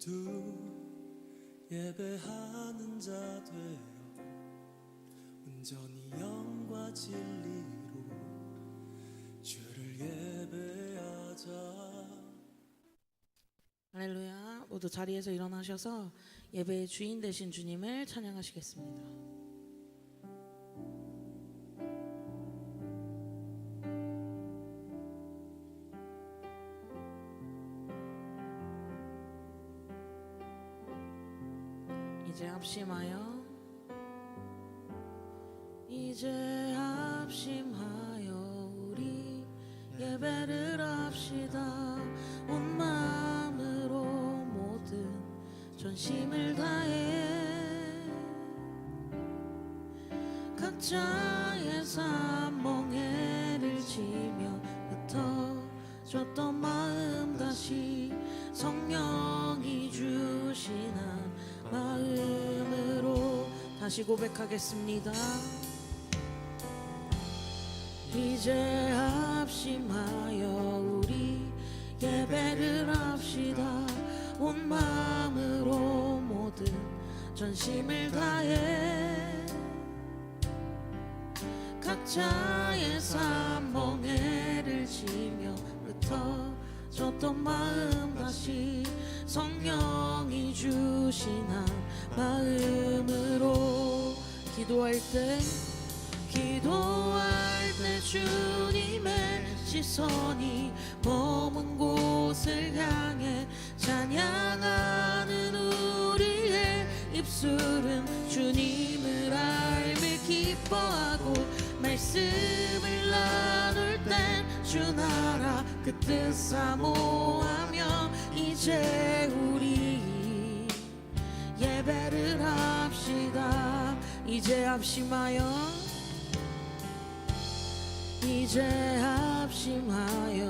모두 예배하는 자 되어 온전히 영과 진리로 주를 예배하자. 할렐루야. 모두 자리에서 일어나셔서 예배의 주인 되신 주님을 찬양하시겠습니다. 이제 합심하여 우리 예배를 합시다. 온 마음으로 모든 전심을 다해 각자의 삶 멍에를 지며 흩어졌던 마음 다시 성령이 주시는 마음으로 다시 고백하겠습니다. 이제 합심하여 우리 예배를 합시다. 온 마음으로 모든 전심을 다해 각자의 삶 멍에를 지며 흩어졌던 마음 다시 성령이 주시는 마음으로 기도할 때 주님의 시선이 머문 곳을 향해 찬양하는 우리의 입술은 주님을 알며 기뻐하고 말씀을 나눌 땐 주 나라 그 뜻 사모하며 이제 우리 예배를 합시다. 이제 합심하여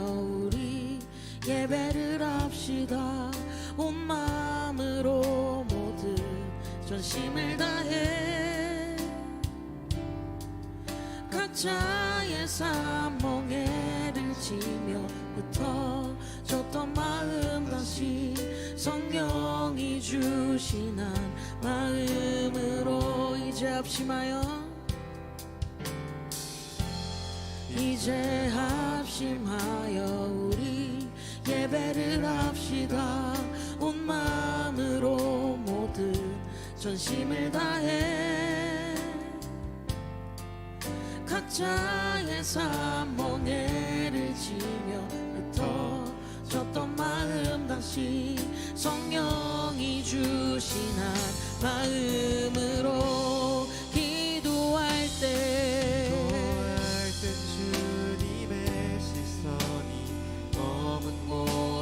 우리 예배를 합시다. 온 마음으로 모든 전심을 다해 각자의 삶 멍에를 지며 흩어졌던 마음 다시 성령이 주시는 마음으로 이제 합심하여 우리 예배를 합시다. 온 마음으로 모든 전심을 다해 각자의 삶 멍에를 지며 흩어졌던 마음 다시 성령이 주시는 마음으로 기도할 때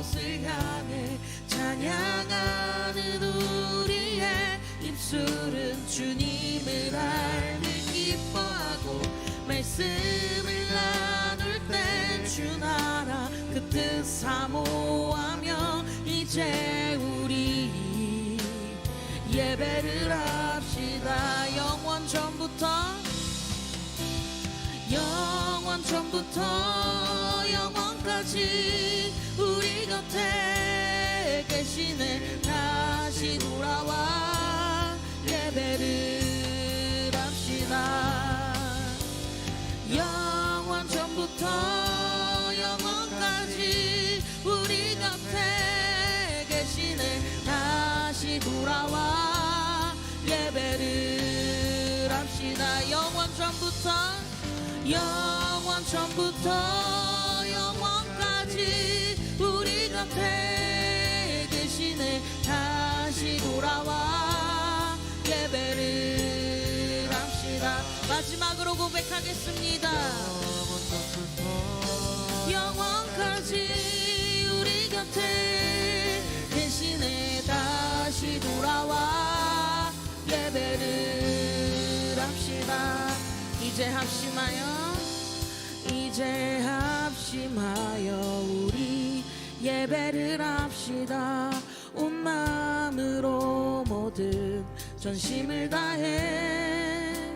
곳을 향해 찬양하는 우리의 입술은 주님을 알며 기뻐하고 말씀을 나눌 때 주 나라 그 뜻 사모하며 이제 우리 예배를 합시다. 영원 전부터 영원까지 우리 곁에 계시네. 다시 돌아와 예배를 합시다. 영원 전부터 영원까지 우리 곁에 계시네. 다시 돌아와 예배를 합시다. 영원 전부터 영원까지 우리 곁에 계시네. 다시 돌아와 예배를 합시다. 마지막으로 고백하겠습니다. 영원까지 우리 곁에 계시네. 다시 돌아와 예배를 합시다. 이제 합심하여 우리 예배를 합시다. 온 마음으로 모든 전심을 다해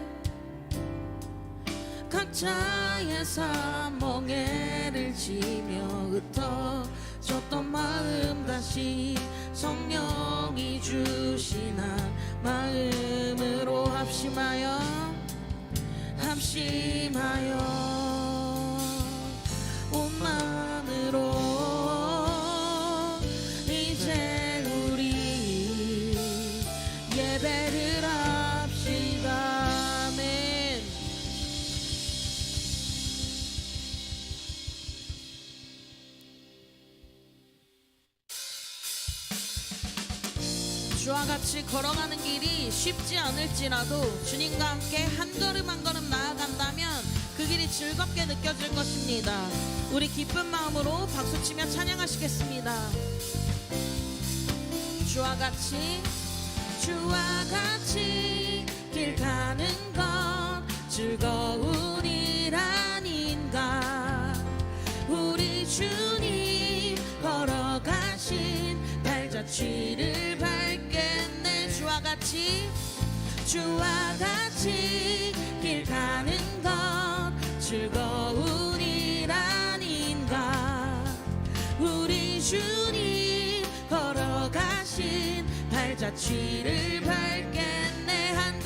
각자의 삶 멍에를 지며 흩어져 멈췄던 마음 다시 성령이 주시나 마음으로 합심하여 온 마음으로 이제 우리 예배를 합시다. 아멘. 주와 같이 걸어가는 길이 쉽지 않을지라도 주님과 함께 한 걸음 한 걸음 나아간다면 그 길이 즐겁게 느껴질 것입니다. 우리 기쁜 마음으로 박수치며 찬양하시겠습니다. 주와 같이 길 가는 것 즐거운 일 아닌가. 우리 주님 걸어가신 발자취를 밟겠네. 주와 같이 길 가는 것 즐거운 일 아닌가. 우리 주님 걸어가신 발자취를 밟겠네. 한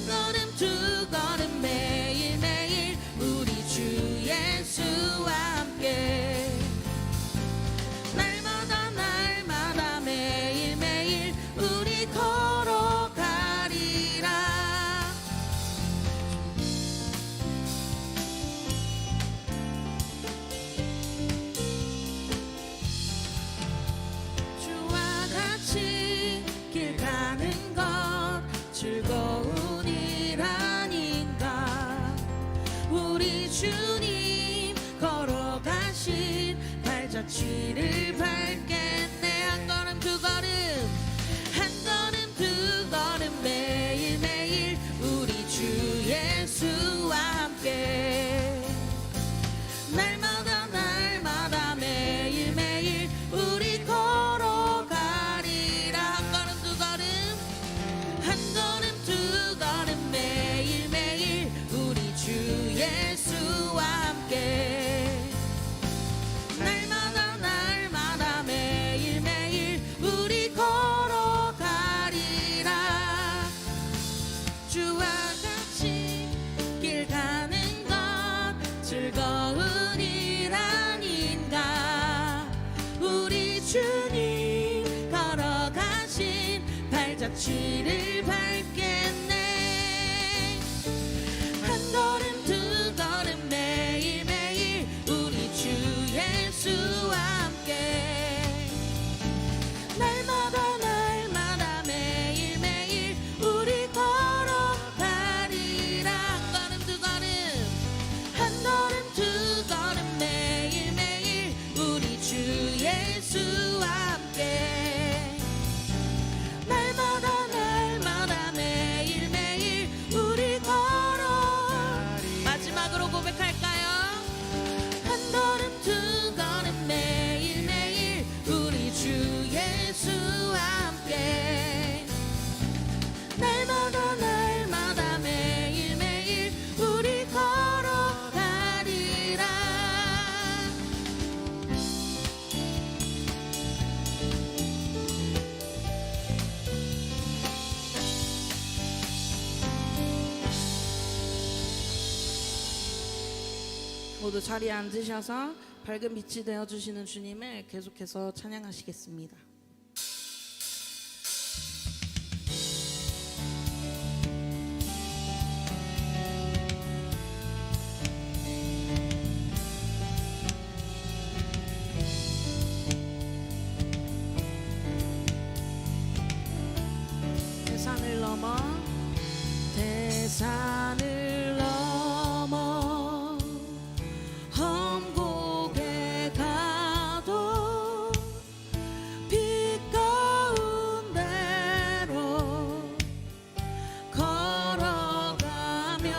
걸음 두 걸음 매일매일 우리 주 예수와 함께 날마다 매일매일 우리 걸어가리라. 주와 같이 길 가는 것 즐거운 일 아닌가. 우리 주님 걸어가신 발자취를 밟겠네. 한 걸음 두 걸음 매일매일 우리 주 예수와 함께 날마다 매일매일 우리 걸어가리라. 한 걸음 두 걸음 매일매일 우리 주 예수와 함께 날마다 매일매일 우리 걸어가리라. 주와 같이 길 가는 것 즐거운 일 아닌가. 우리 주님 걸어가신 발자취를 밟겠네. 한 걸음 두 걸음 매일매일 우리 주 예수와 함께 날마다 매일매일 우리 걸어가리라. 한 걸음 두 걸음 매일매일 우리 주 예수와 함께 날마다 매일매일 우리 마지막으로 고백할까요? 한 걸음 두 걸음 매일매일 우리 주 예수와 함께 날마다 매일매일 우리 걸어가리라. 모두 자리에 앉으셔서 밝은 빛이 되어주시는 주님을 계속해서 찬양하시겠습니다. 대산을 넘어 험곡에 가도 빛 가운데로 걸어가면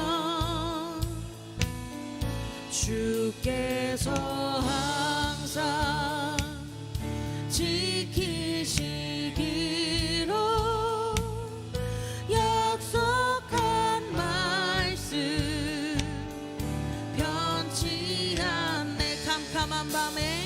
주께서 항상 지키시기로 약속한 말씀 변치 않네. 캄캄한 밤에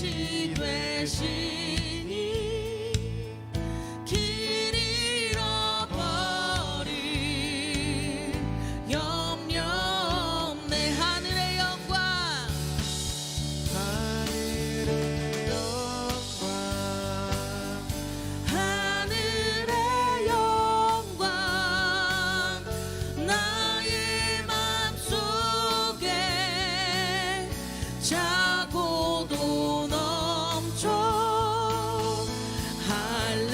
빛이 되시니 길 잃어버린 염려 없네. 하늘의 영광 하늘의 영광 하늘의 영광 나의 맘속에 차고도 넘쳐 할렐루야를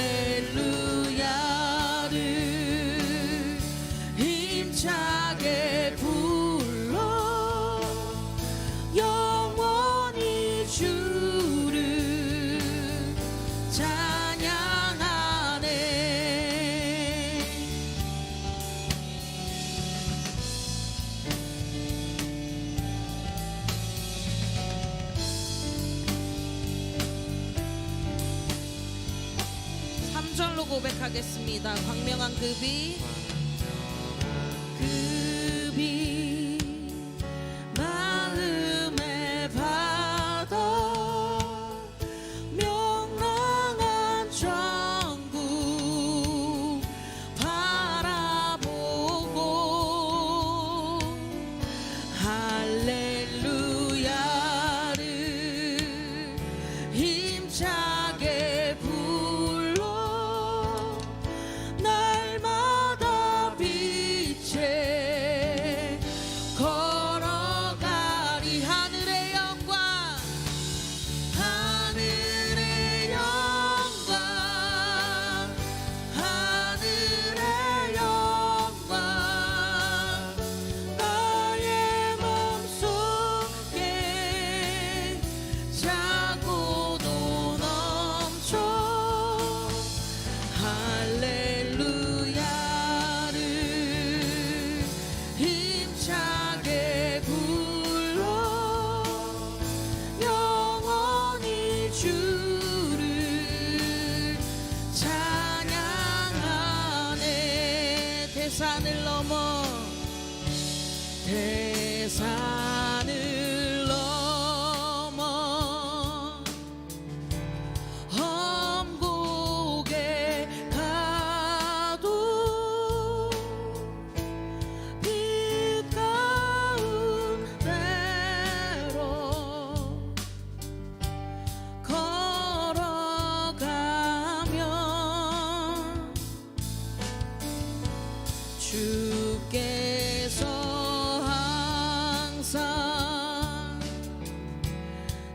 힘차게 불러 영원히 주를 찬양하네. 삼절로 고백하겠습니다. 광명한 급이 마음에 받아 명랑한 천국 바라보고 할렐루야를 힘차게 불러 날마다 빛에 걸어가리. 하늘의 영광 하늘의 영광 하늘의 영광 나의 맘속에 차고도 넘쳐 할렐루야를 힘차게 불러 영원히 주를 찬양하네. 대산을 넘어 대산을 넘어 험곡에 가도 빛 가운데로 걸어가면 주께서 항상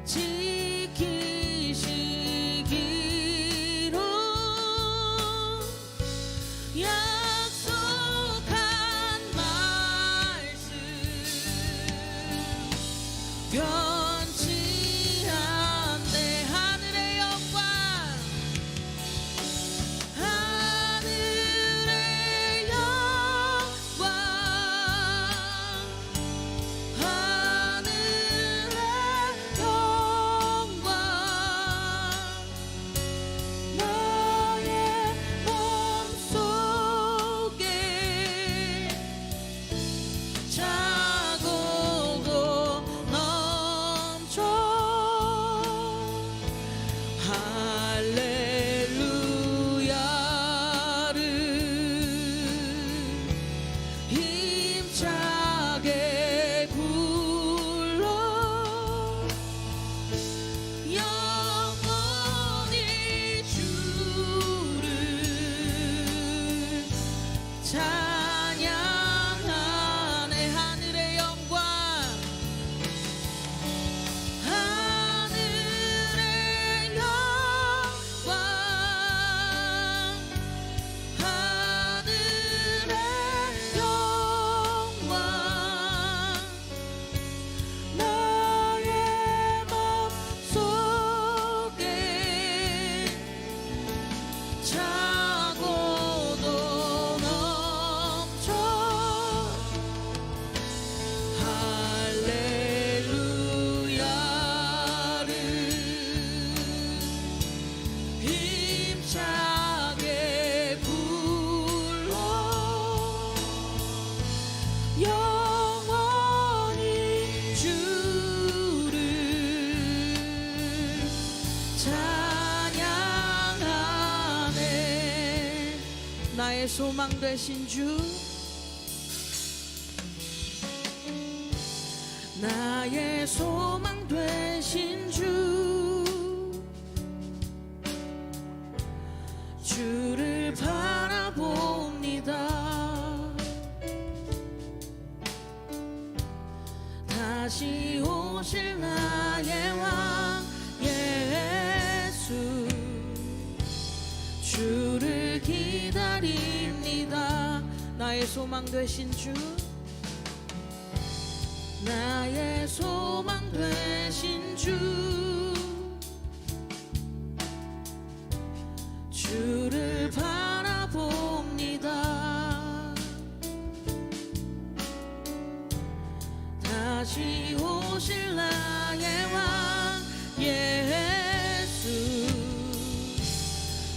지키시기로 약속한 말씀 변치 않네. 하늘의 영광 하늘의 영광 하늘의 영광 나의 맘속에 차고도 넘쳐 나의 소망 되신 주, 나의 소망 되신 주, 주를 바라봅니다. 다시 오실 나의 왕 예수, 주를 기다립니다. 나의 소망 되신 주, 나의 소망 되신 주, 주를 바라봅니다. 다시 오실 나의 왕 예수,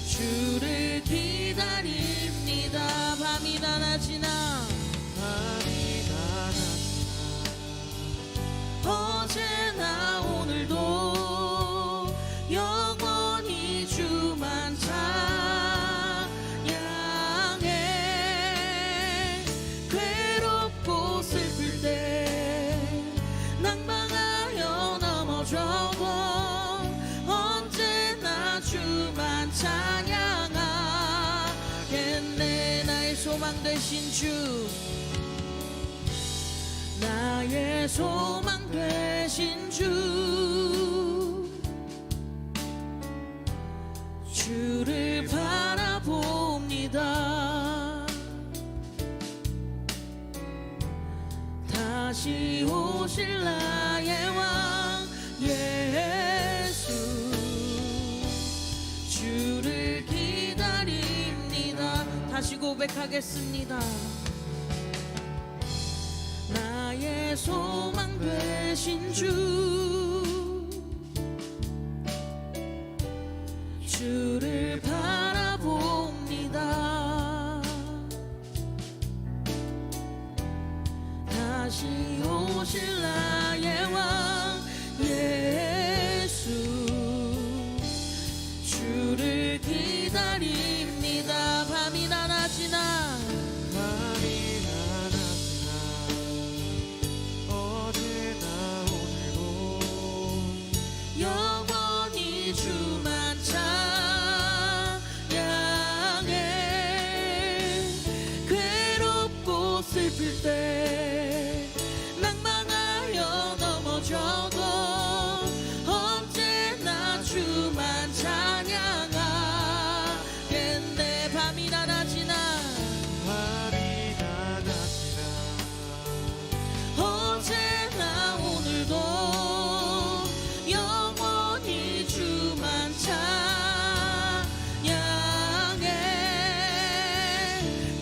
주를 기다립니다. 밤이나 낮이나 어제나 오늘도 영원히 주만 찬양해. 괴롭고 슬플 때 낭망하여 넘어져도 언제나 주만 찬양하겠네. 나의 소망 되신 주, 나의 소망 되신 주, 주를 바라봅니다. 다시 오실 나의 왕 예수, 주를 기다립니다. 다시 고백하겠습니다. 나의 소망 되신 주, 주를 바라봅니다. 다시 오실 나의 왕 예수, 주를 기다립니다. 밤이나 낮이나 영원히 주만 찬양해. 괴롭고 슬플 때 낭망하여 넘어져도 언제나 주만 찬양하겠네. 밤이나 낮이나 어제나 오늘도 영원히 주만 찬양해.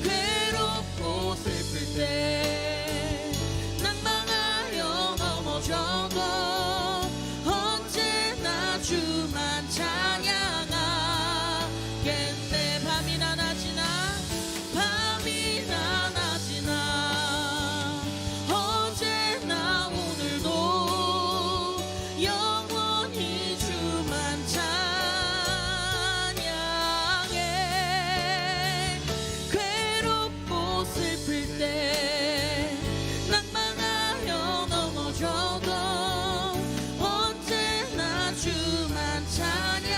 괴롭고 슬플 때 낭망하여 넘어져도 언제나 주만 찬양하겠네. 밤이나 낮이나 밤이나 낮이나 어제나 오늘도 영원히 주만 찬양해. 괴롭고 슬플 때 낭망하여 넘어져도 언제나 주만 찬양하겠네.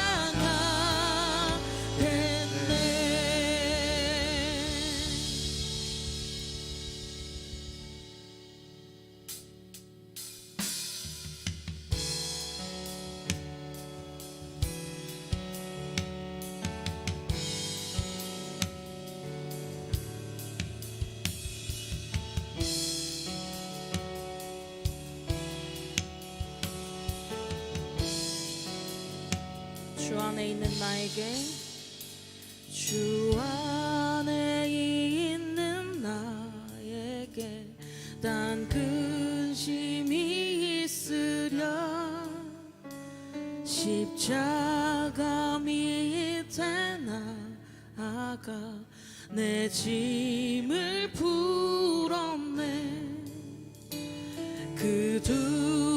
주 안에 있는 나에게, 주 안에 있는 나에게 단 근심이 있으랴. 십자가 밑에 나아가 내 짐을 풀었네. 그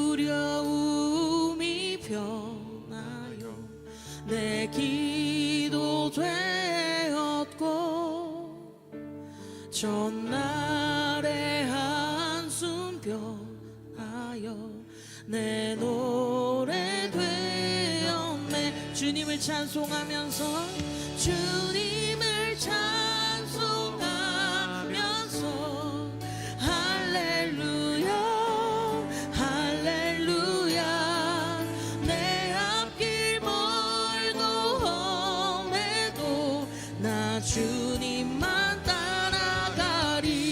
두려움이 변하여 내 기도 되었고 전날의 한숨 변하여 내 노래 되었네. 주님을 찬송하면서 주님을 찬송하면서 할렐루야 할렐루야. 내 앞길 멀고 험해도 나 주님만 따라가리.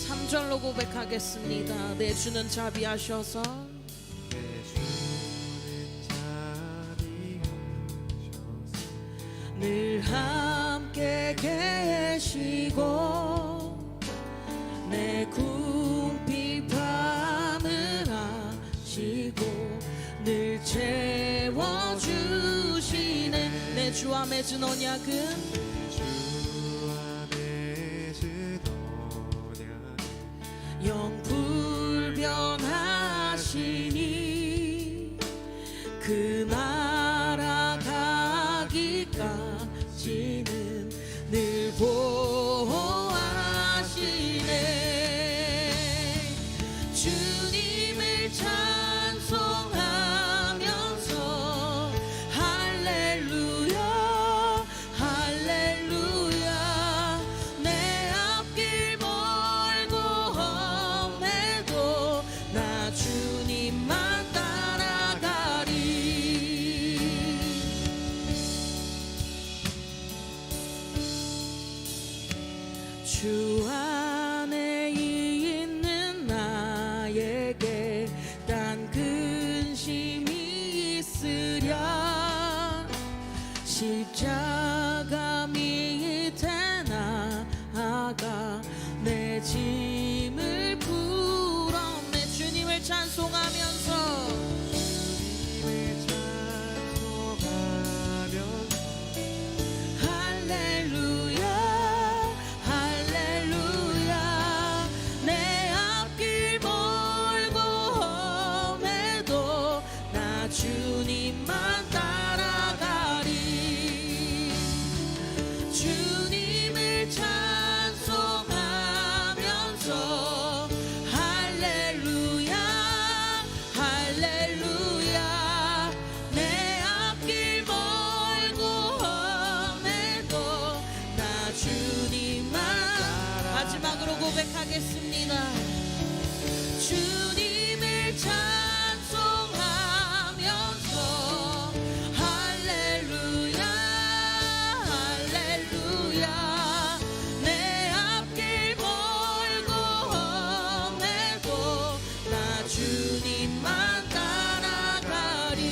3절로 고백하겠습니다. 내 주는 자비하셔서 내 주는 자비하셔서 늘 함께 계시고 내 궁핍 밤을 아시고 늘 채워주시네. 내 주와 맺은 언약은 주 안에 지도냐 영 불변하시니 그 나라 가기까지는 늘 보호하시네. 주님을 찬송하면서 할렐루야 할렐루야. 내 앞길 멀고 험해도 나 주님만 따라가리. 주 안에 있는 나에게 단 근심이 있으랴. 십자가 밑에 나아가 내 짐을 풀었네. 주님을 찬송하면서 주님을 찬송하면서 할렐루야 할렐루야. 내 앞길 멀고 험해도 나 주님만 따라가리. 주님을 찬송하면서 할렐루야 할렐루야. 내 앞길 멀고 험해도 나 주님만. 마지막으로 고백하겠습니다. 주님을 찬송하면서 할렐루야 할렐루야. 내 앞길 멀고 험해도 나 주님만 따라가리.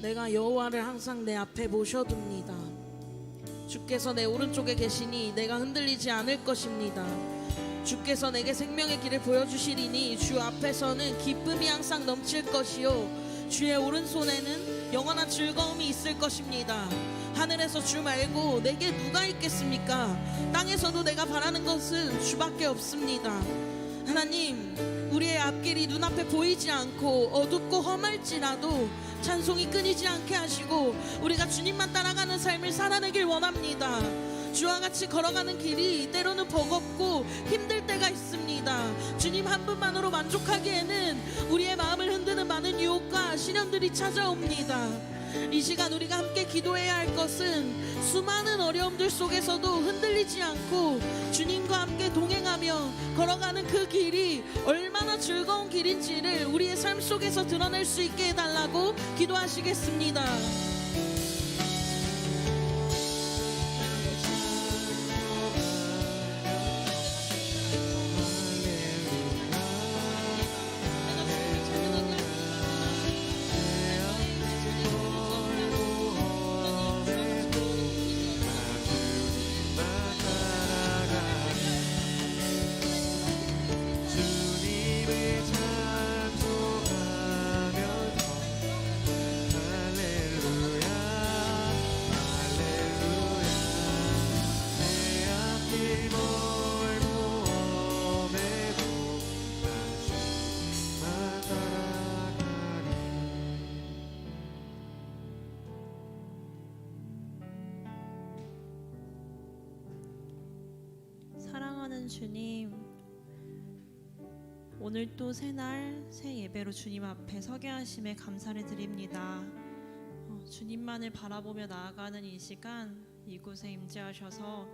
내가 여호와를 항상 내 앞에 모셔둡니다. 주께서 내 오른쪽에 계시니 내가 흔들리지 않을 것입니다. 주께서 내게 생명의 길을 보여주시리니 주 앞에서는 기쁨이 항상 넘칠 것이요 주의 오른손에는 영원한 즐거움이 있을 것입니다. 하늘에서 주 말고 내게 누가 있겠습니까? 땅에서도 내가 바라는 것은 주밖에 없습니다. 하나님, 우리의 앞길이 눈앞에 보이지 않고 어둡고 험할지라도 찬송이 끊이지 않게 하시고 우리가 주님만 따라가는 삶을 살아내길 원합니다. 주와 같이 걸어가는 길이 때로는 버겁고 힘들 때가 있습니다. 주님 한 분만으로 만족하기에는 우리의 마음을 흔드는 많은 유혹과 시련들이 찾아옵니다. 이 시간 우리가 함께 기도해야 할 것은 수많은 어려움들 속에서도 흔들리지 않고 주님과 함께 동행하며 걸어가는 그 길이 얼마나 즐거운 길인지를 우리의 삶 속에서 드러낼 수 있게 해달라고 기도하시겠습니다. 주님을 찬송하면서 할렐루야 사랑하는 주님, 오늘 또 새날 새 예배로 주님 앞에 서게 하심에 감사를 드립니다. 주님만을 바라보며 나아가는 이 시간, 이곳에 임재하셔서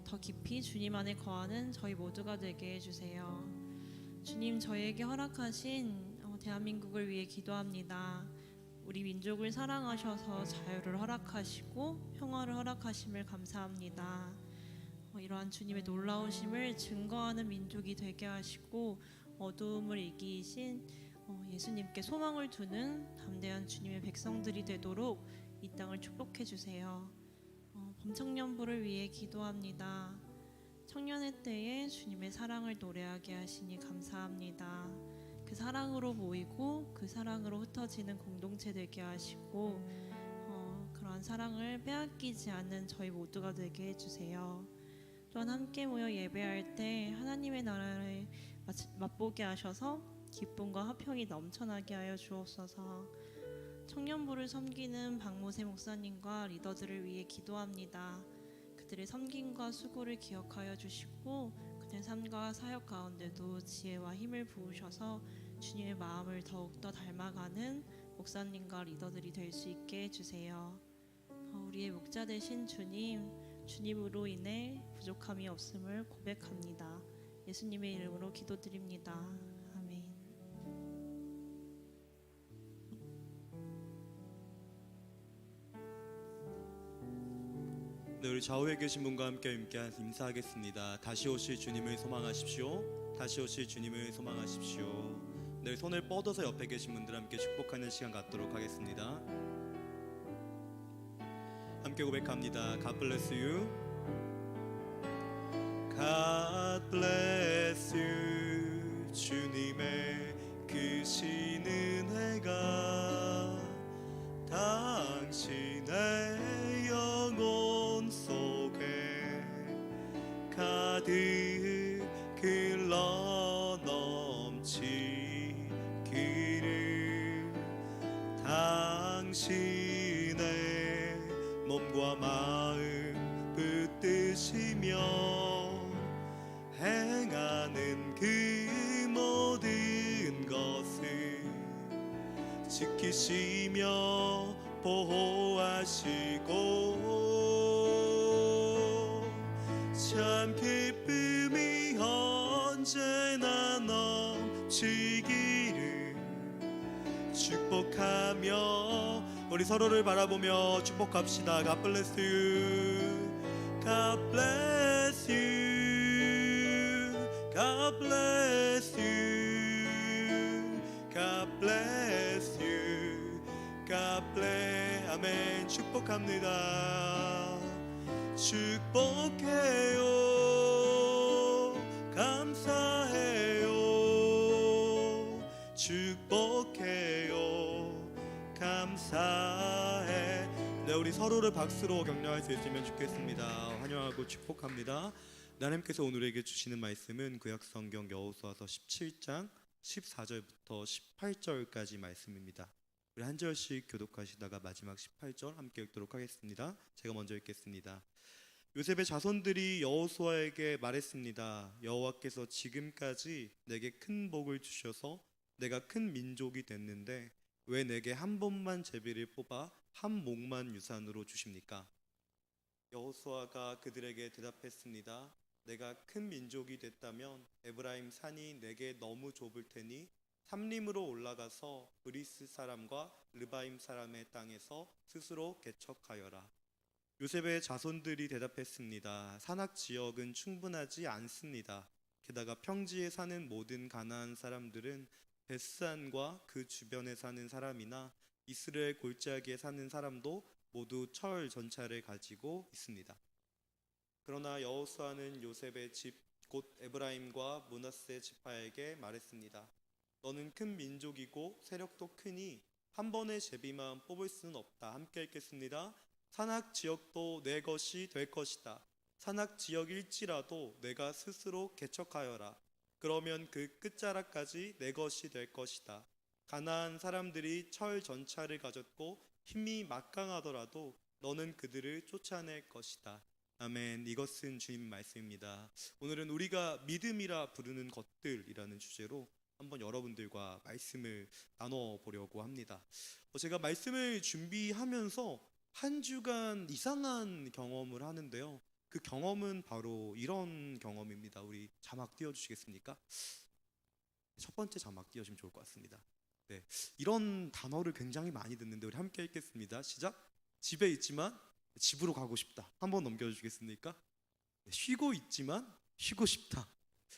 더 깊이 주님 안에 거하는 저희 모두가 되게 해주세요. 주님, 저희에게 허락하신 대한민국을 위해 기도합니다. 우리 민족을 사랑하셔서 자유를 허락하시고 평화를 허락하심을 감사합니다. 이러한 주님의 놀라우심을 증거하는 민족이 되게 하시고 어두움을 이기신 예수님께 소망을 두는 담대한 주님의 백성들이 되도록 이 땅을 축복해 주세요. 범청년부를 위해 기도합니다. 청년의 때에 주님의 사랑을 노래하게 하시니 감사합니다. 그 사랑으로 모이고 그 사랑으로 흩어지는 공동체 되게 하시고 그러한 사랑을 빼앗기지 않는 저희 모두가 되게 해주세요. 또한 함께 모여 예배할 때 하나님의 나라를 맛보게 하셔서 기쁨과 화평이 넘쳐나게 하여 주옵소서. 청년부를 섬기는 박모세 목사님과 리더들을 위해 기도합니다. 그들의 섬김과 수고를 기억하여 주시고 그들의 삶과 사역 가운데도 지혜와 힘을 부으셔서 주님의 마음을 더욱더 닮아가는 목사님과 리더들이 될 수 있게 해주세요. 우리의 목자 되신 주님, 주님으로 인해 부족함이 없음을 고백합니다. 예수님의 이름으로 기도드립니다. 아멘. 네, 우리 좌우에 계신 분과 함께 인사하겠습니다. 다시 오실 주님을 소망하십시오. 다시 오실 주님을 소망하십시오. 네, 손을 뻗어서 옆에 계신 분들 함께 축복하는 시간 갖도록 하겠습니다. 함께 고백합니다. God bless you. God bless you. 주님의 크신 은혜가 당신의 영혼 속에 가득 흘러 넘치기를. 당신의 몸과 마음 붙드시며 행하는 그 모든 것을 지키시며 보호하시고 참 기쁨이 언제나 넘치기를 축복하며 우리 서로를 바라보며 축복합시다. God bless you. God bless you. God bless you. God bless you. God bless. 아멘. 축복합니다. 축복해요. 감사해요. 축복해요. 감사해. 네, 우리 서로를 박수로 격려할 수 있으면 좋겠습니다. 환영하고 축복합니다. 하나님께서 오늘에게 주시는 말씀은 구약성경 여호수아서 17장 14절부터 18절까지 말씀입니다. 우리 한 절씩 교독하시다가 마지막 18절 함께 읽도록 하겠습니다. 제가 먼저 읽겠습니다. 요셉의 자손들이 여호수아에게 말했습니다. 여호와께서 지금까지 내게 큰 복을 주셔서 내가 큰 민족이 됐는데 왜 내게 한 번만 제비를 뽑아 한 목만 유산으로 주십니까? 여호수아가 그들에게 대답했습니다. 내가 큰 민족이 됐다면 에브라임 산이 내게 너무 좁을 테니 삼림으로 올라가서 브리스 사람과 르바임 사람의 땅에서 스스로 개척하여라. 요셉의 자손들이 대답했습니다. 산악 지역은 충분하지 않습니다. 게다가 평지에 사는 모든 가나안 사람들은 베스안과 그 주변에 사는 사람이나 이스라엘 골짜기에 사는 사람도 모두 철 전차를 가지고 있습니다. 그러나 여호수아는 요셉의 집 곧 에브라임과 므낫세 지파에게 말했습니다. 너는 큰 민족이고 세력도 크니 한 번의 제비만 뽑을 수는 없다. 함께 읽겠습니다. 산악 지역도 내 것이 될 것이다. 산악 지역일지라도 내가 스스로 개척하여라. 그러면 그 끝자락까지 내 것이 될 것이다. 가나안 사람들이 철 전차를 가졌고 힘이 막강하더라도 너는 그들을 쫓아낼 것이다. 아멘. 이것은 주님 말씀입니다. 오늘은 우리가 믿음이라 부르는 것들이라는 주제로 한번 여러분들과 말씀을 나눠보려고 합니다. 제가 말씀을 준비하면서 한 주간 이상한 경험을 하는데요. 그 경험은 바로 이런 경험입니다. 우리 자막 띄워주시겠습니까? 첫 번째 자막 띄워주시면 좋을 것 같습니다. 네, 이런 단어를 굉장히 많이 듣는데 우리 함께 읽겠습니다. 시작. 집에 있지만 집으로 가고 싶다. 한번 넘겨주시겠습니까? 네, 쉬고 있지만 쉬고 싶다.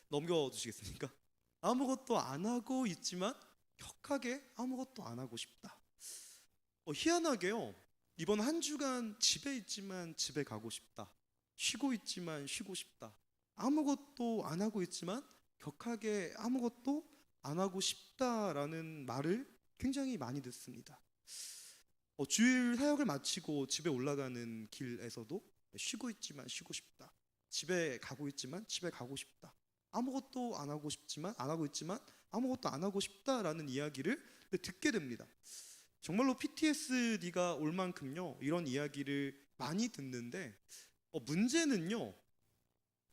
넘겨주시겠습니까? 아무것도 안 하고 있지만 격하게 아무것도 안 하고 싶다. 희한하게요. 이번 한 주간 집에 있지만 집에 가고 싶다. 쉬고 있지만 쉬고 싶다. 아무것도 안 하고 있지만 격하게 아무것도 안 하고 싶다라는 말을 굉장히 많이 듣습니다. 주일 사역을 마치고 집에 올라가는 길에서도 쉬고 있지만 쉬고 싶다. 집에 가고 있지만 집에 가고 싶다. 아무것도 안 하고 싶지만 안 하고 있지만 아무것도 안 하고 싶다라는 이야기를 듣게 됩니다. 정말로 PTSD가 올 만큼요 이런 이야기를 많이 듣는데 문제는요.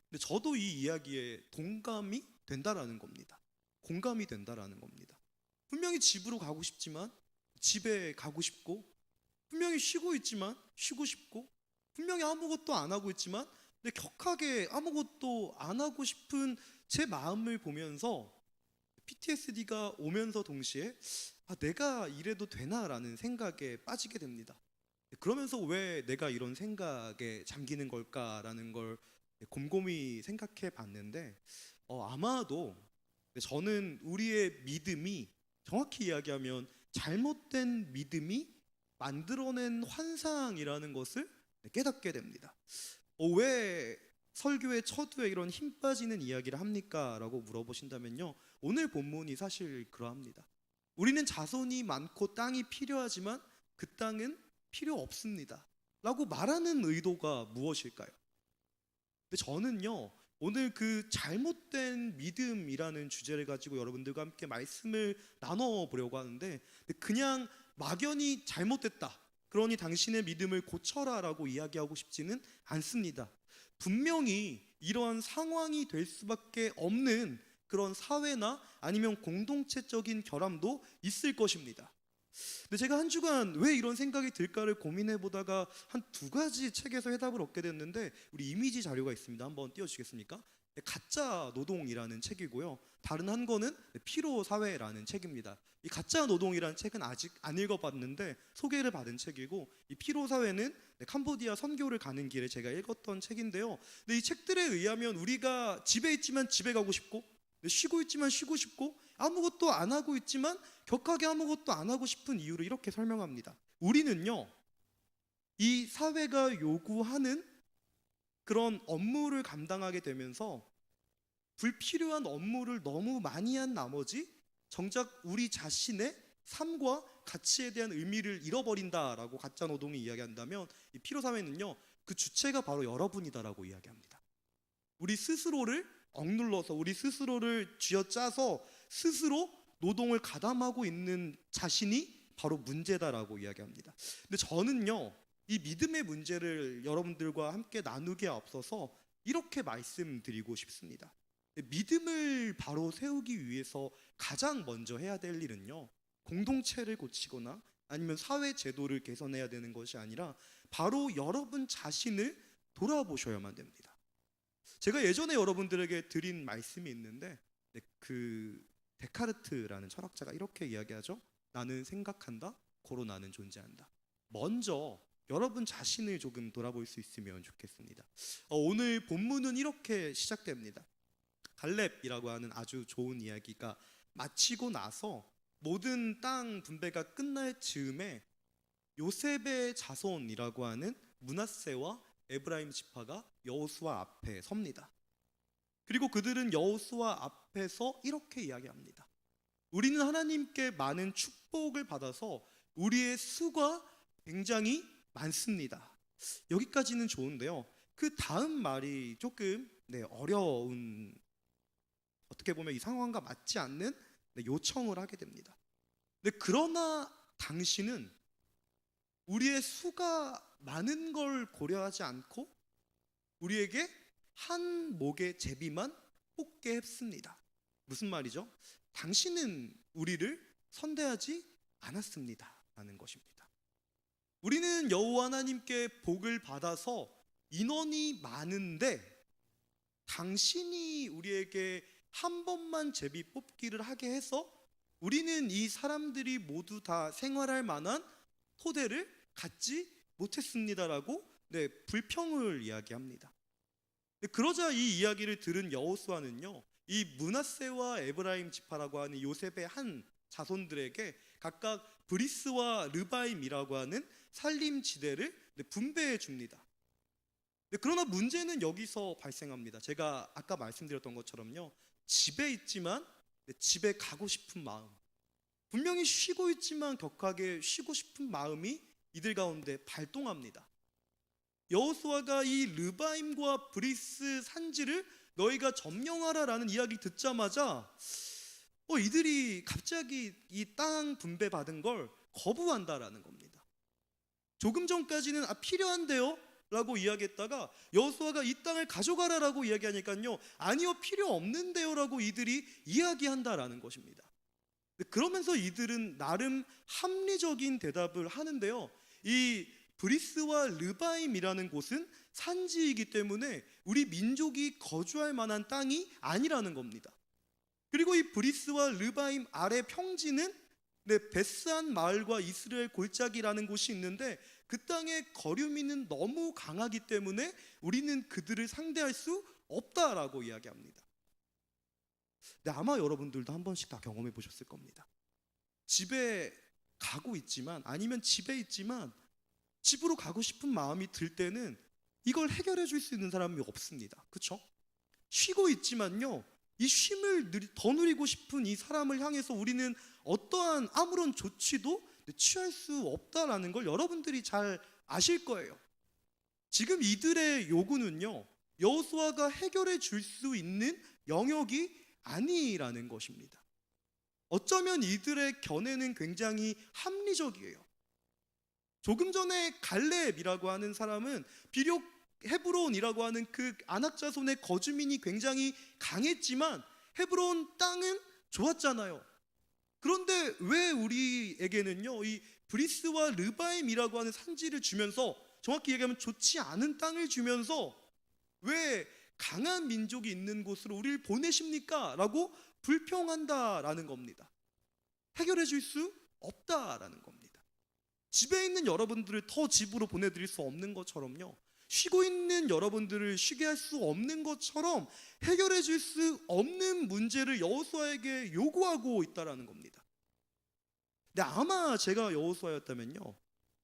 근데 저도 이 이야기에 동감이 된다라는 겁니다. 공감이 된다라는 겁니다. 분명히 집으로 가고 싶지만 집에 가고 싶고, 분명히 쉬고 있지만 쉬고 싶고, 분명히 아무것도 안 하고 있지만 근데 격하게 아무것도 안 하고 싶은 제 마음을 보면서 PTSD가 오면서 동시에 내가 이래도 되나라는 생각에 빠지게 됩니다. 그러면서 왜 내가 이런 생각에 잠기는 걸까라는 걸 곰곰이 생각해 봤는데 아마도 저는 우리의 믿음이 정확히 이야기하면 잘못된 믿음이 만들어낸 환상이라는 것을 깨닫게 됩니다. 왜 설교의 첫 후에 이런 힘 빠지는 이야기를 합니까? 라고 물어보신다면요, 오늘 본문이 사실 그러합니다. 우리는 자손이 많고 땅이 필요하지만 그 땅은 필요 없습니다 라고 말하는 의도가 무엇일까요? 근데 저는요 오늘 그 잘못된 믿음이라는 주제를 가지고 여러분들과 함께 말씀을 나눠보려고 하는데, 그냥 막연히 잘못됐다, 그러니 당신의 믿음을 고쳐라 라고 이야기하고 싶지는 않습니다. 분명히 이러한 상황이 될 수밖에 없는 그런 사회나 아니면 공동체적인 결함도 있을 것입니다. 근데 제가 한 주간 왜 이런 생각이 들까를 고민해 보다가 한 두 가지 책에서 해답을 얻게 됐는데, 우리 이미지 자료가 있습니다. 한번 띄워주시겠습니까? 가짜 노동이라는 책이고요. 다른 한 권은 피로 사회라는 책입니다. 이 가짜 노동이라는 책은 아직 안 읽어봤는데 소개를 받은 책이고, 이 피로 사회는 캄보디아 선교를 가는 길에 제가 읽었던 책인데요. 근데 이 책들에 의하면 우리가 집에 있지만 집에 가고 싶고, 쉬고 있지만 쉬고 싶고, 아무것도 안 하고 있지만 격하게 아무것도 안 하고 싶은 이유를 이렇게 설명합니다. 우리는요 이 사회가 요구하는 그런 업무를 감당하게 되면서 불필요한 업무를 너무 많이 한 나머지 정작 우리 자신의 삶과 가치에 대한 의미를 잃어버린다라고 가짜 노동이 이야기한다면, 이 피로 사회는요 그 주체가 바로 여러분이다라고 이야기합니다. 우리 스스로를 억눌러서 우리 스스로를 쥐어짜서 스스로 노동을 가담하고 있는 자신이 바로 문제다라고 이야기합니다. 근데 저는요 이 믿음의 문제를 여러분들과 함께 나누기에 앞서서 이렇게 말씀드리고 싶습니다. 믿음을 바로 세우기 위해서 가장 먼저 해야 될 일은요, 공동체를 고치거나 아니면 사회 제도를 개선해야 되는 것이 아니라 바로 여러분 자신을 돌아보셔야만 됩니다. 제가 예전에 여러분들에게 드린 말씀이 있는데, 그 데카르트라는 철학자가 이렇게 이야기하죠. 나는 생각한다, 고로 나는 존재한다. 먼저 여러분 자신을 조금 돌아볼 수 있으면 좋겠습니다. 오늘 본문은 이렇게 시작됩니다. 갈렙이라고 하는 아주 좋은 이야기가 마치고 나서 모든 땅 분배가 끝날 즈음에 요셉의 자손이라고 하는 므낫세와 에브라임 지파가 여호수아 앞에 섭니다. 그리고 그들은 여호수아 앞에서 이렇게 이야기합니다. 우리는 하나님께 많은 축복을 받아서 우리의 수가 굉장히 많습니다. 여기까지는 좋은데요, 그 다음 말이 조금 어려운, 어떻게 보면 이 상황과 맞지 않는 요청을 하게 됩니다. 그러나 당신은 우리의 수가 많은 걸 고려하지 않고 우리에게 한 목의 제비만 뽑게 했습니다. 무슨 말이죠? 당신은 우리를 선대하지 않았습니다 라는 것입니다. 우리는 여호와 하나님께 복을 받아서 인원이 많은데 당신이 우리에게 한 번만 제비 뽑기를 하게 해서 우리는 이 사람들이 모두 다 생활할 만한 토대를 갖지 못했습니다라고 불평을 이야기합니다. 그러자 이 이야기를 들은 여호수아는요, 이 므낫세와 에브라임 지파라고 하는 요셉의 한 자손들에게 각각 브리스와 르바임이라고 하는 살림지대를 분배해 줍니다. 그러나 문제는 여기서 발생합니다. 제가 아까 말씀드렸던 것처럼요, 집에 있지만 집에 가고 싶은 마음, 분명히 쉬고 있지만 격하게 쉬고 싶은 마음이 이들 가운데 발동합니다. 여호수아가 이 르바임과 브리스 산지를 너희가 점령하라라는 이야기 듣자마자 이들이 갑자기 이 땅 분배 받은 걸 거부한다라는 겁니다. 조금 전까지는 필요한데요 라고 이야기했다가 여호수아가 이 땅을 가져가라라고 이야기하니까요, 아니요 필요 없는데요 라고 이들이 이야기한다라는 것입니다. 그러면서 이들은 나름 합리적인 대답을 하는데요, 이 브리스와 르바임이라는 곳은 산지이기 때문에 우리 민족이 거주할 만한 땅이 아니라는 겁니다. 그리고 이 브리스와 르바임 아래 평지는 베스안 마을과 이스라엘 골짜기라는 곳이 있는데 그 땅의 거류민은 너무 강하기 때문에 우리는 그들을 상대할 수 없다라고 이야기합니다. 아마 여러분들도 한 번씩 다 경험해 보셨을 겁니다. 집에 가고 있지만, 아니면 집에 있지만 집으로 가고 싶은 마음이 들 때는 이걸 해결해 줄 수 있는 사람이 없습니다. 그렇죠? 쉬고 있지만요, 이 쉼을 더 누리고 싶은 이 사람을 향해서 우리는 어떠한 아무런 조치도 취할 수 없다라는 걸 여러분들이 잘 아실 거예요. 지금 이들의 요구는요, 여호수아가 해결해 줄 수 있는 영역이 아니라는 것입니다. 어쩌면 이들의 견해는 굉장히 합리적이에요. 조금 전에 갈렙이라고 하는 사람은 비록 헤브론이라고 하는 그 아낙 자손의 거주민이 굉장히 강했지만 헤브론 땅은 좋았잖아요. 그런데 왜 우리에게는요, 이 브리스와 르바임이라고 하는 산지를 주면서, 정확히 얘기하면 좋지 않은 땅을 주면서 왜 강한 민족이 있는 곳으로 우리를 보내십니까? 라고 불평한다라는 겁니다. 해결해 줄 수 없다라는 겁니다. 집에 있는 여러분들을 더 집으로 보내드릴 수 없는 것처럼요, 쉬고 있는 여러분들을 쉬게 할 수 없는 것처럼 해결해 줄 수 없는 문제를 여호수아에게 요구하고 있다라는 겁니다. 근데 아마 제가 여호수아였다면요,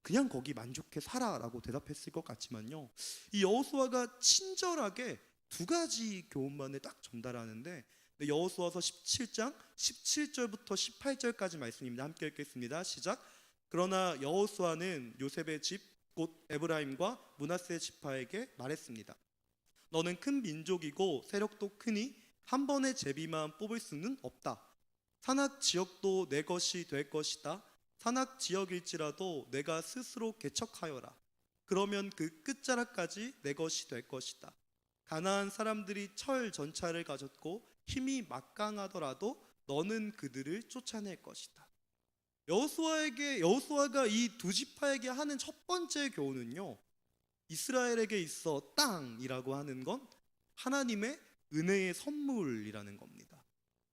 그냥 거기 만족해 살아라고 대답했을 것 같지만요, 이 여호수아가 친절하게 두 가지 교훈만을 딱 전달하는데, 여호수아서 17장 17절부터 18절까지 말씀입니다. 함께 읽겠습니다. 시작. 그러나 여호수아는 요셉의 집 곧 에브라임과 므낫세 지파에게 말했습니다. 너는 큰 민족이고 세력도 크니 한 번의 제비만 뽑을 수는 없다. 산악 지역도 내 것이 될 것이다. 산악 지역일지라도 내가 스스로 개척하여라. 그러면 그 끝자락까지 내 것이 될 것이다. 가나안 사람들이 철 전차를 가졌고 힘이 막강하더라도 너는 그들을 쫓아낼 것이다. 여호수아가 이 두 지파에게 하는 첫 번째 교훈은요, 이스라엘에게 있어 땅이라고 하는 건 하나님의 은혜의 선물이라는 겁니다.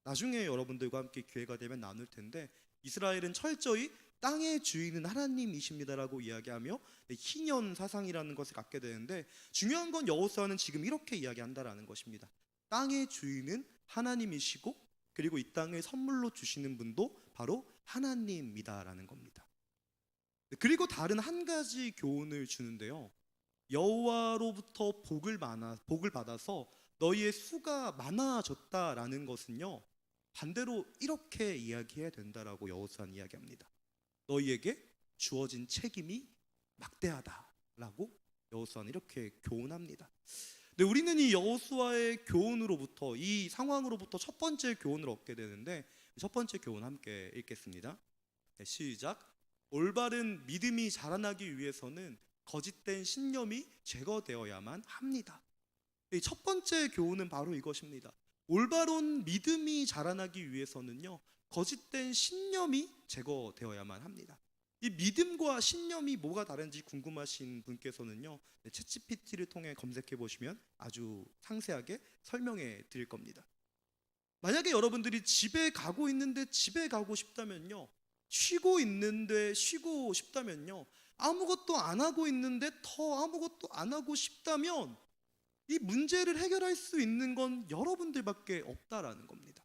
나중에 여러분들과 함께 기회가 되면 나눌 텐데, 이스라엘은 철저히 땅의 주인은 하나님이십니다라고 이야기하며 희년 사상이라는 것을 갖게 되는데, 중요한 건 여호수아는 지금 이렇게 이야기한다라는 것입니다. 땅의 주인은 하나님이시고, 그리고 이 땅을 선물로 주시는 분도 바로 하나님이다라는 겁니다. 그리고 다른 한 가지 교훈을 주는데요, 여호와로부터 복을 받아서 너희의 수가 많아졌다라는 것은요, 반대로 이렇게 이야기해야 된다라고 여호수아는 이야기합니다. 너희에게 주어진 책임이 막대하다라고 여호수아는 이렇게 교훈합니다. 네, 우리는 이 여호수아의 교훈으로부터, 이 상황으로부터 첫 번째 교훈을 얻게 되는데, 첫 번째 교훈 함께 읽겠습니다. 네, 시작. 올바른 믿음이 자라나기 위해서는 거짓된 신념이 제거되어야만 합니다. 이 첫 번째 교훈은 바로 이것입니다. 올바른 믿음이 자라나기 위해서는요, 거짓된 신념이 제거되어야만 합니다. 이 믿음과 신념이 뭐가 다른지 궁금하신 분께서는요, 챗GPT를 통해 검색해 보시면 아주 상세하게 설명해 드릴 겁니다. 만약에 여러분들이 집에 가고 있는데 집에 가고 싶다면요, 쉬고 있는데 쉬고 싶다면요, 아무것도 안 하고 있는데 더 아무것도 안 하고 싶다면 이 문제를 해결할 수 있는 건 여러분들밖에 없다라는 겁니다.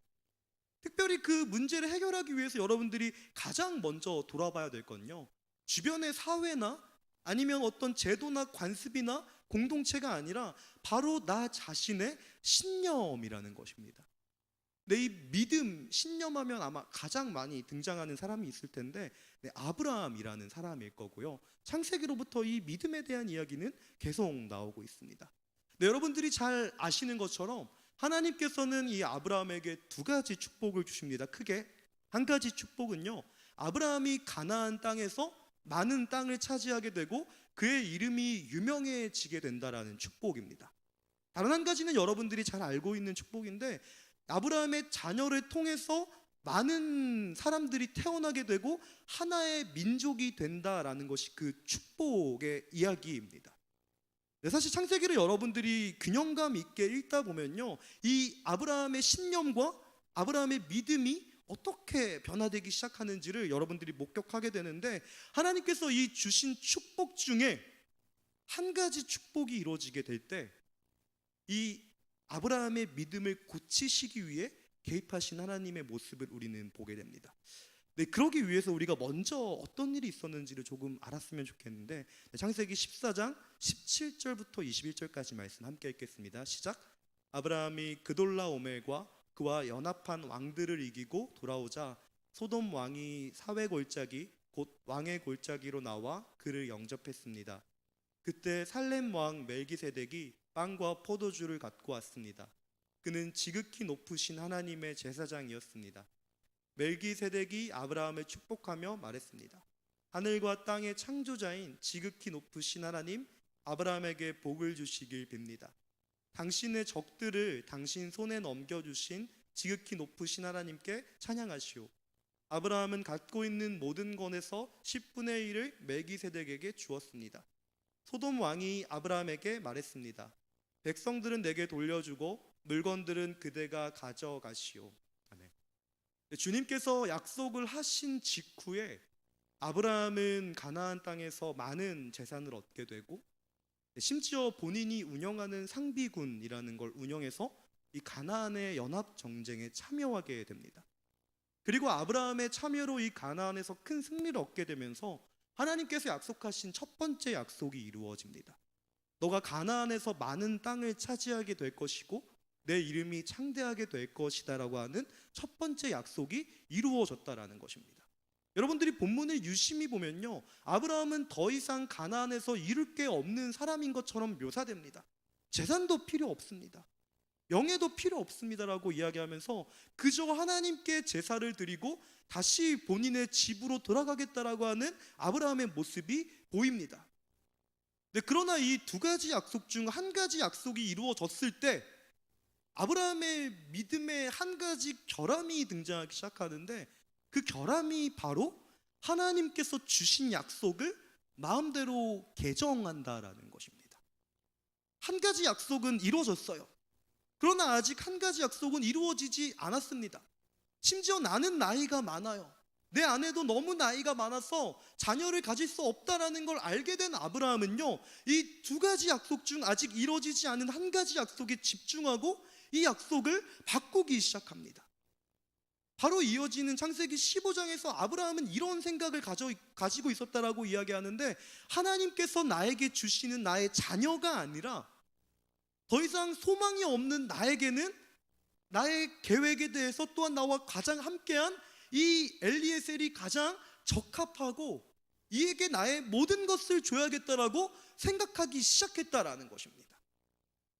특별히 그 문제를 해결하기 위해서 여러분들이 가장 먼저 돌아봐야 될 건요, 주변의 사회나 아니면 어떤 제도나 관습이나 공동체가 아니라 바로 나 자신의 신념이라는 것입니다. 내 이 믿음, 신념하면 아마 가장 많이 등장하는 사람이 있을 텐데 아브라함이라는 사람일 거고요. 창세기로부터 이 믿음에 대한 이야기는 계속 나오고 있습니다. 여러분들이 잘 아시는 것처럼 하나님께서는 이 아브라함에게 두 가지 축복을 주십니다. 크게 한 가지 축복은요, 아브라함이 가나안 땅에서 많은 땅을 차지하게 되고 그의 이름이 유명해지게 된다라는 축복입니다. 다른 한 가지는 여러분들이 잘 알고 있는 축복인데, 아브라함의 자녀를 통해서 많은 사람들이 태어나게 되고 하나의 민족이 된다라는 것이 그 축복의 이야기입니다. 사실 창세기를 여러분들이 균형감 있게 읽다 보면요, 이 아브라함의 신념과 아브라함의 믿음이 어떻게 변화되기 시작하는지를 여러분들이 목격하게 되는데, 하나님께서 이 주신 축복 중에 한 가지 축복이 이루어지게 될 때 이 아브라함의 믿음을 고치시기 위해 개입하신 하나님의 모습을 우리는 보게 됩니다. 그러기 위해서 우리가 먼저 어떤 일이 있었는지를 조금 알았으면 좋겠는데, 창세기 14장 17절부터 21절까지 말씀 함께 읽겠습니다. 시작. 아브라함이 그돌라오멜과 그와 연합한 왕들을 이기고 돌아오자 소돔 왕이 사회 골짜기 곧 왕의 골짜기로 나와 그를 영접했습니다. 그때 살렘 왕 멜기세덱이 빵과 포도주를 갖고 왔습니다. 그는 지극히 높으신 하나님의 제사장이었습니다. 멜기세덱이 아브라함을 축복하며 말했습니다. 하늘과 땅의 창조자인 지극히 높으신 하나님, 아브라함에게 복을 주시길 빕니다. 당신의 적들을 당신 손에 넘겨주신 지극히 높으신 하나님께 찬양하시오. 아브라함은 갖고 있는 모든 것에서 10분의 1을 멜기세덱에게 주었습니다. 소돔 왕이 아브라함에게 말했습니다. 백성들은 내게 돌려주고 물건들은 그대가 가져가시오. 아멘. 주님께서 약속을 하신 직후에 아브라함은 가나안 땅에서 많은 재산을 얻게 되고, 심지어 본인이 운영하는 상비군이라는 걸 운영해서 이 가나안의 연합 정쟁에 참여하게 됩니다. 그리고 아브라함의 참여로 이 가나안에서 큰 승리를 얻게 되면서 하나님께서 약속하신 첫 번째 약속이 이루어집니다. 너가 가나안에서 많은 땅을 차지하게 될 것이고 내 이름이 창대하게 될 것이다 라고 하는 첫 번째 약속이 이루어졌다라는 것입니다. 여러분들이 본문을 유심히 보면요, 아브라함은 더 이상 가나안에서 이룰 게 없는 사람인 것처럼 묘사됩니다. 재산도 필요 없습니다. 명예도 필요 없습니다라고 이야기하면서 그저 하나님께 제사를 드리고 다시 본인의 집으로 돌아가겠다라고 하는 아브라함의 모습이 보입니다. 그러나 이 두 가지 약속 중 한 가지 약속이 이루어졌을 때 아브라함의 믿음의 한 가지 결함이 등장하기 시작하는데, 그 결함이 바로 하나님께서 주신 약속을 마음대로 개정한다라는 것입니다. 한 가지 약속은 이루어졌어요. 그러나 아직 한 가지 약속은 이루어지지 않았습니다. 심지어 나는 나이가 많아요. 내 아내도 너무 나이가 많아서 자녀를 가질 수 없다라는 걸 알게 된 아브라함은요, 이 두 가지 약속 중 아직 이루어지지 않은 한 가지 약속에 집중하고 이 약속을 바꾸기 시작합니다. 바로 이어지는 창세기 15장에서 아브라함은 이런 생각을 가지고 있었다라고 이야기하는데, 하나님께서 나에게 주시는 나의 자녀가 아니라 더 이상 소망이 없는 나에게는 나의 계획에 대해서 또한 나와 가장 함께한 이 엘리에셀이 가장 적합하고 이에게 나의 모든 것을 줘야겠다라고 생각하기 시작했다라는 것입니다.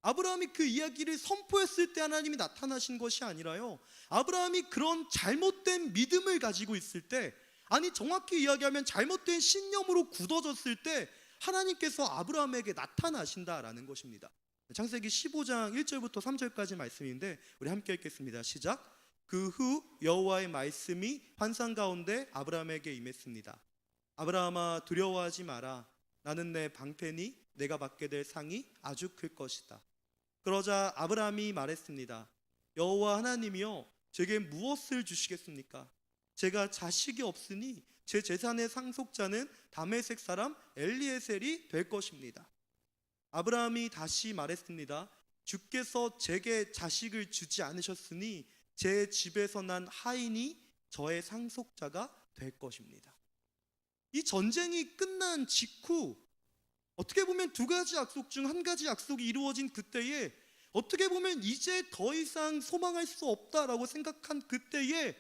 아브라함이 그 이야기를 선포했을 때 하나님이 나타나신 것이 아니라요, 아브라함이 그런 잘못된 믿음을 가지고 있을 때, 아니 정확히 이야기하면 잘못된 신념으로 굳어졌을 때 하나님께서 아브라함에게 나타나신다라는 것입니다. 창세기 15장 1절부터 3절까지 말씀인데 우리 함께 읽겠습니다. 시작. 그 후 여호와의 말씀이 환상 가운데 아브라함에게 임했습니다. 아브라함아, 두려워하지 마라. 나는 내 방패니 내가 받게 될 상이 아주 클 것이다. 그러자 아브라함이 말했습니다. 여호와 하나님이여, 제게 무엇을 주시겠습니까? 제가 자식이 없으니 제 재산의 상속자는 다메섹 사람 엘리에셀이 될 것입니다. 아브라함이 다시 말했습니다. 주께서 제게 자식을 주지 않으셨으니 제 집에서 난 하인이 저의 상속자가 될 것입니다. 이 전쟁이 끝난 직후 어떻게 보면 두 가지 약속 중 한 가지 약속이 이루어진 그때에, 어떻게 보면 이제 더 이상 소망할 수 없다라고 생각한 그때에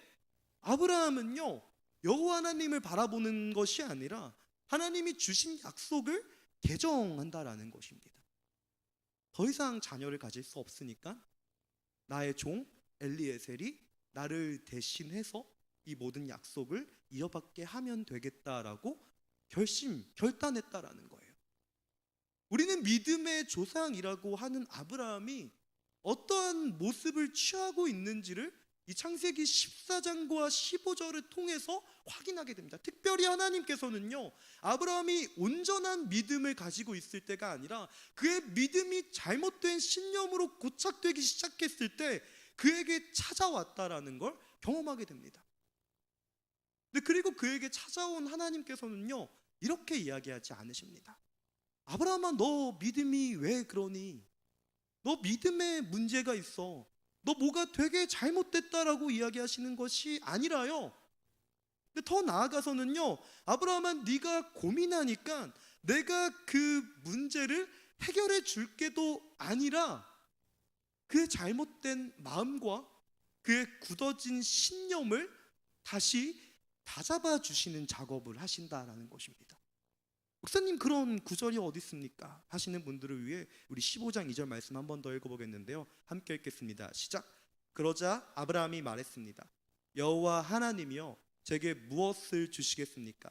아브라함은요, 여호와 하나님을 바라보는 것이 아니라 하나님이 주신 약속을 개정한다라는 것입니다. 더 이상 자녀를 가질 수 없으니까 나의 종 엘리에셀이 나를 대신해서 이 모든 약속을 이어받게 하면 되겠다라고 결단했다라는 거예요. 우리는 믿음의 조상이라고 하는 아브라함이 어떠한 모습을 취하고 있는지를 이 창세기 14장과 15절을 통해서 확인하게 됩니다. 특별히 하나님께서는요, 아브라함이 온전한 믿음을 가지고 있을 때가 아니라 그의 믿음이 잘못된 신념으로 고착되기 시작했을 때 그에게 찾아왔다라는 걸 경험하게 됩니다. 그리고 그에게 찾아온 하나님께서는요, 이렇게 이야기하지 않으십니다. 아브라함아, 너 믿음이 왜 그러니? 너 믿음에 문제가 있어. 너 뭐가 되게 잘못됐다라고 이야기하시는 것이 아니라요, 더 나아가서는요, 아브라함아, 네가 고민하니까 내가 그 문제를 해결해 줄게도 아니라 그의 잘못된 마음과 그의 굳어진 신념을 다시 다잡아 주시는 작업을 하신다라는 것입니다. 목사님, 그런 구절이 어디 있습니까? 하시는 분들을 위해 우리 15장 2절 말씀 한 번 더 읽어보겠는데요, 함께 읽겠습니다. 시작. 그러자 아브라함이 말했습니다. 여호와 하나님이여, 제게 무엇을 주시겠습니까?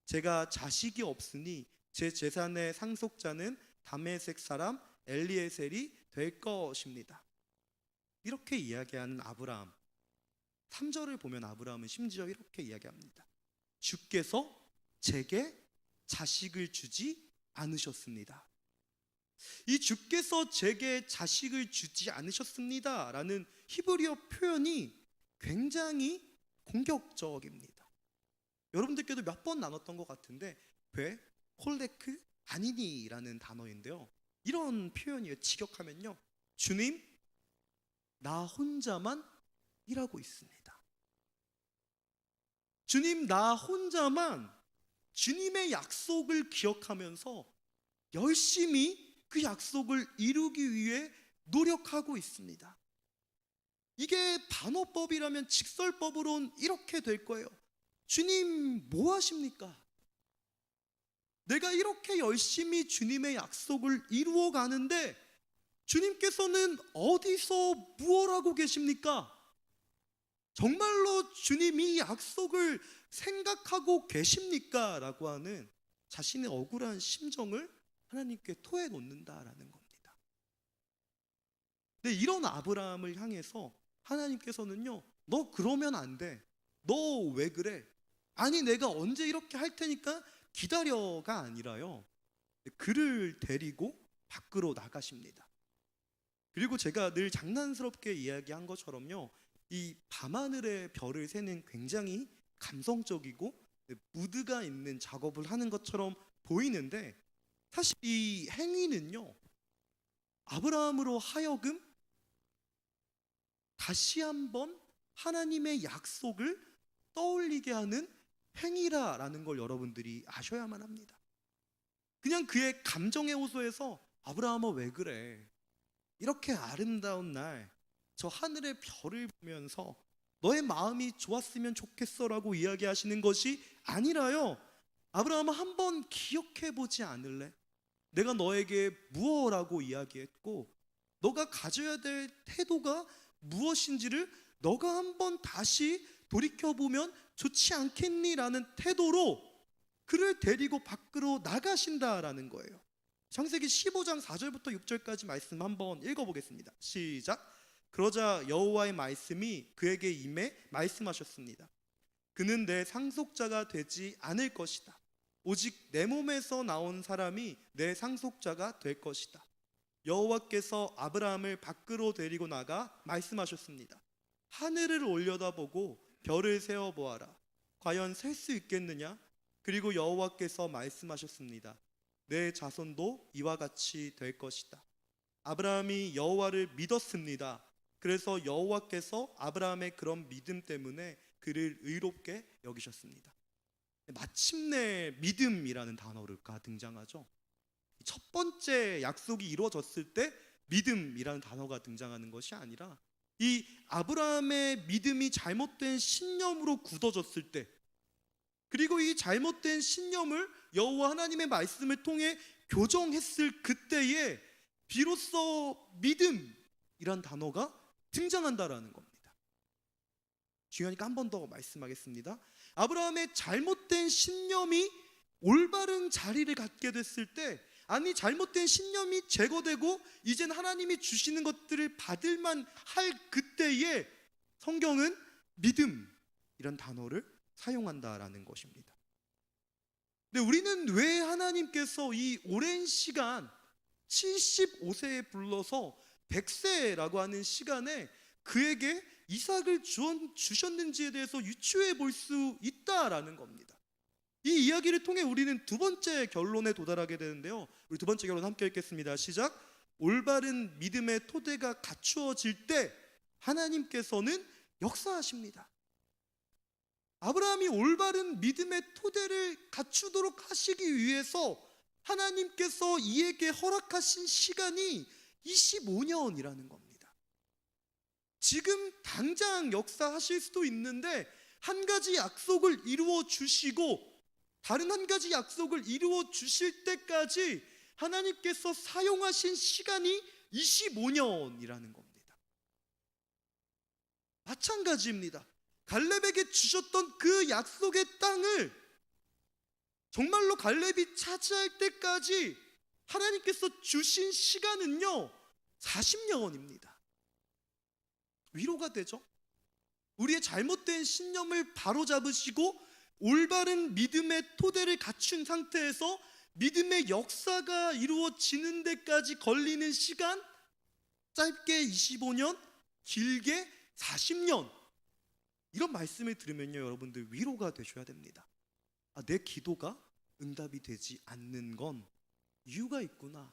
제가 자식이 없으니 제 재산의 상속자는 다메섹 사람 엘리에셀이 될 것입니다. 이렇게 이야기하는 아브라함, 3절을 보면 아브라함은 심지어 이렇게 이야기합니다. 주께서 제게 자식을 주지 않으셨습니다. 이 주께서 제게 자식을 주지 않으셨습니다 라는 히브리어 표현이 굉장히 공격적입니다. 여러분들께도 몇 번 나눴던 것 같은데 배, 콜레크, 아니니라는 단어인데요, 이런 표현이에요. 직역하면요, 주님, 나 혼자만 일하고 있습니다. 주님, 나 혼자만 주님의 약속을 기억하면서 열심히 그 약속을 이루기 위해 노력하고 있습니다. 이게 반어법이라면 직설법으로는 이렇게 될 거예요. 주님, 뭐 하십니까? 내가 이렇게 열심히 주님의 약속을 이루어 가는데 주님께서는 어디서 무엇 하고 계십니까? 정말로 주님이 약속을 생각하고 계십니까? 라고 하는 자신의 억울한 심정을 하나님께 토해 놓는다라는 겁니다. 근데 이런 아브라함을 향해서 하나님께서는요, 너 그러면 안 돼. 너 왜 그래? 아니, 내가 언제 이렇게 할 테니까 기다려가 아니라요, 그를 데리고 밖으로 나가십니다. 그리고 제가 늘 장난스럽게 이야기한 것처럼요, 이 밤하늘의 별을 세는 굉장히 감성적이고 무드가 있는 작업을 하는 것처럼 보이는데, 사실 이 행위는요, 아브라함으로 하여금 다시 한번 하나님의 약속을 떠올리게 하는 행위라라는 걸 여러분들이 아셔야만 합니다. 그냥 그의 감정에 호소해서 아브라함아, 왜 그래? 이렇게 아름다운 날 저 하늘의 별을 보면서 너의 마음이 좋았으면 좋겠어라고 이야기하시는 것이 아니라요, 아브라함아, 한번 기억해보지 않을래? 내가 너에게 무엇이라고 이야기했고 너가 가져야 될 태도가 무엇인지를 너가 한번 다시 돌이켜보면 좋지 않겠니? 라는 태도로 그를 데리고 밖으로 나가신다라는 거예요. 창세기 15장 4절부터 6절까지 말씀 한번 읽어보겠습니다. 시작. 그러자 여호와의 말씀이 그에게 임해 말씀하셨습니다. 그는 내 상속자가 되지 않을 것이다. 오직 내 몸에서 나온 사람이 내 상속자가 될 것이다. 여호와께서 아브라함을 밖으로 데리고 나가 말씀하셨습니다. 하늘을 올려다보고 별을 세어보아라. 과연 셀 수 있겠느냐? 그리고 여호와께서 말씀하셨습니다. 내 자손도 이와 같이 될 것이다. 아브라함이 여호와를 믿었습니다. 그래서 여호와께서 아브라함의 그런 믿음 때문에 그를 의롭게 여기셨습니다. 마침내 믿음이라는 단어가 등장하죠. 첫 번째 약속이 이루어졌을 때 믿음이라는 단어가 등장하는 것이 아니라 이 아브라함의 믿음이 잘못된 신념으로 굳어졌을 때, 그리고 이 잘못된 신념을 여호와 하나님의 말씀을 통해 교정했을 그때에 비로소 믿음이란 단어가 등장한다라는 겁니다. 중요하니까 한 번 더 말씀하겠습니다. 아브라함의 잘못된 신념이 올바른 자리를 갖게 됐을 때, 아니 잘못된 신념이 제거되고 이젠 하나님이 주시는 것들을 받을만 할 그때에 성경은 믿음이란 단어를 사용한다라는 것입니다. 근데 우리는 왜 하나님께서 이 오랜 시간 75세에 불러서 100세라고 하는 시간에 그에게 이삭을 주셨는지에 대해서 유추해 볼 수 있다라는 겁니다. 이 이야기를 통해 우리는 두 번째 결론에 도달하게 되는데요. 우리 두 번째 결론 함께 읽겠습니다. 시작. 올바른 믿음의 토대가 갖추어질 때 하나님께서는 역사하십니다. 아브라함이 올바른 믿음의 토대를 갖추도록 하시기 위해서 하나님께서 이에게 허락하신 시간이 25년이라는 겁니다. 지금 당장 역사하실 수도 있는데 한 가지 약속을 이루어 주시고 다른 한 가지 약속을 이루어 주실 때까지 하나님께서 사용하신 시간이 25년이라는 겁니다. 마찬가지입니다. 갈렙에게 주셨던 그 약속의 땅을 정말로 갈렙이 차지할 때까지 하나님께서 주신 시간은요 40년입니다. 위로가 되죠? 우리의 잘못된 신념을 바로잡으시고 올바른 믿음의 토대를 갖춘 상태에서 믿음의 역사가 이루어지는 데까지 걸리는 시간, 짧게 25년, 길게 40년. 이런 말씀을 들으면요 여러분들 위로가 되셔야 됩니다. 내 기도가 응답이 되지 않는 건 이유가 있구나.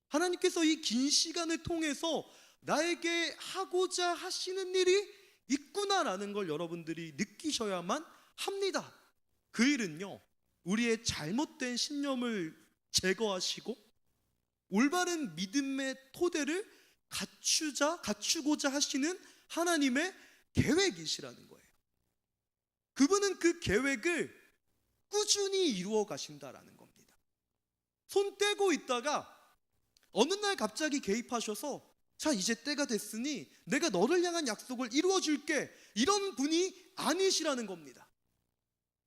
하나님께서 이 긴 시간을 통해서 나에게 하고자 하시는 일이 있구나라는 걸 여러분들이 느끼셔야만 합니다. 그 일은요 우리의 잘못된 신념을 제거하시고 올바른 믿음의 토대를 갖추고자 하시는 하나님의 계획이시라는 거예요. 그분은 그 계획을 꾸준히 이루어 가신다라는 겁니다. 손 떼고 있다가 어느 날 갑자기 개입하셔서 자 이제 때가 됐으니 내가 너를 향한 약속을 이루어 줄게, 이런 분이 아니시라는 겁니다.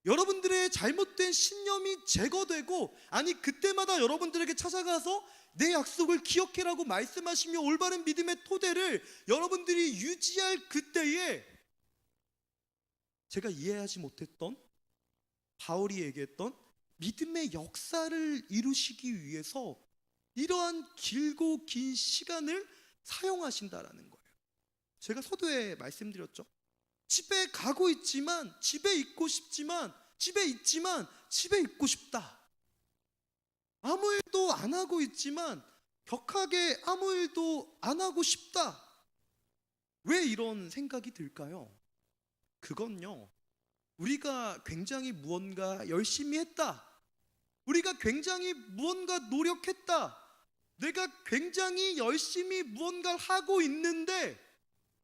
여러분들의 잘못된 신념이 제거되고, 아니 그때마다 여러분들에게 찾아가서 내 약속을 기억해라고 말씀하시며 올바른 믿음의 토대를 여러분들이 유지할 그때에 제가 이해하지 못했던 바울이 얘기했던 믿음의 역사를 이루시기 위해서 이러한 길고 긴 시간을 사용하신다라는 거예요. 제가 서두에 말씀드렸죠. 집에 가고 있지만, 집에 있고 싶지만, 집에 있지만 집에 있고 싶다. 아무 일도 안 하고 있지만 격하게 아무 일도 안 하고 싶다. 왜 이런 생각이 들까요? 그건요 우리가 굉장히 무언가 열심히 했다, 우리가 굉장히 무언가 노력했다, 내가 굉장히 열심히 무언가를 하고 있는데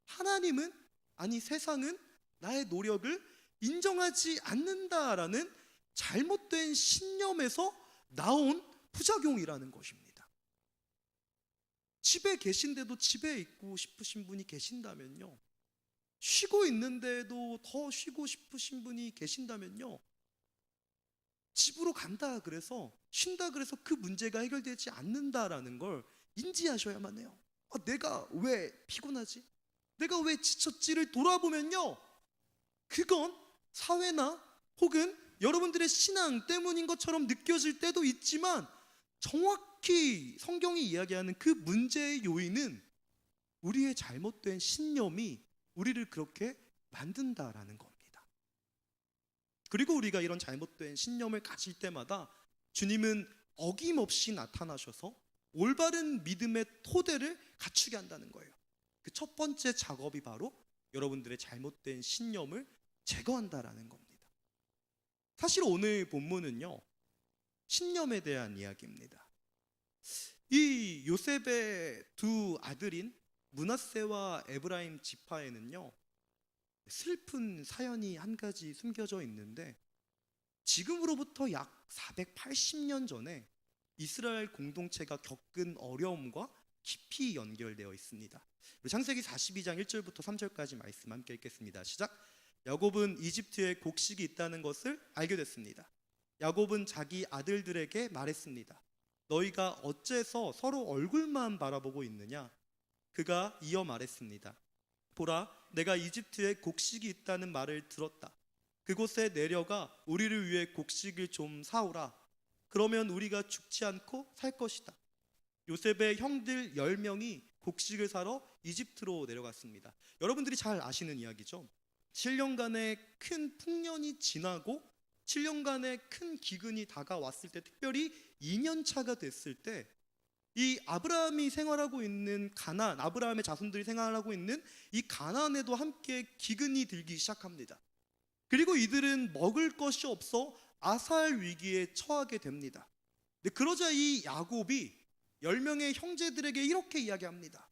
하나님은, 아니 세상은 나의 노력을 인정하지 않는다라는 잘못된 신념에서 나온 부작용이라는 것입니다. 집에 계신데도 집에 있고 싶으신 분이 계신다면요, 쉬고 있는데도 더 쉬고 싶으신 분이 계신다면요, 집으로 간다 그래서 쉰다 그래서 그 문제가 해결되지 않는다라는 걸 인지하셔야만 해요. 내가 왜 피곤하지? 내가 왜 지쳤지를 돌아보면요, 그건 사회나 혹은 여러분들의 신앙 때문인 것처럼 느껴질 때도 있지만 정확히 성경이 이야기하는 그 문제의 요인은 우리의 잘못된 신념이 우리를 그렇게 만든다라는 겁니다. 그리고 우리가 이런 잘못된 신념을 가질 때마다 주님은 어김없이 나타나셔서 올바른 믿음의 토대를 갖추게 한다는 거예요. 그 첫 번째 작업이 바로 여러분들의 잘못된 신념을 제거한다라는 겁니다. 사실 오늘 본문은요, 신념에 대한 이야기입니다. 이 요셉의 두 아들인 므낫세와 에브라임 지파에는요, 슬픈 사연이 한 가지 숨겨져 있는데, 지금으로부터 약 480년 전에 이스라엘 공동체가 겪은 어려움과 깊이 연결되어 있습니다. 창세기 42장 1절부터 3절까지 말씀 함께 읽겠습니다. 시작. 야곱은 이집트에 곡식이 있다는 것을 알게 됐습니다. 야곱은 자기 아들들에게 말했습니다. 너희가 어째서 서로 얼굴만 바라보고 있느냐? 그가 이어 말했습니다. 보라, 내가 이집트에 곡식이 있다는 말을 들었다. 그곳에 내려가 우리를 위해 곡식을 좀 사오라. 그러면 우리가 죽지 않고 살 것이다. 요셉의 형들 10명이 곡식을 사러 이집트로 내려갔습니다. 여러분들이 잘 아시는 이야기죠. 7년간의 큰 풍년이 지나고 7년간의 큰 기근이 다가왔을 때, 특별히 2년 차가 됐을 때, 이 아브라함이 생활하고 있는 가나안, 아브라함의 자손들이 생활하고 있는 이 가나안에도 함께 기근이 들기 시작합니다. 그리고 이들은 먹을 것이 없어 아살 위기에 처하게 됩니다. 근데 그러자 이 야곱이 10명의 형제들에게 이렇게 이야기합니다.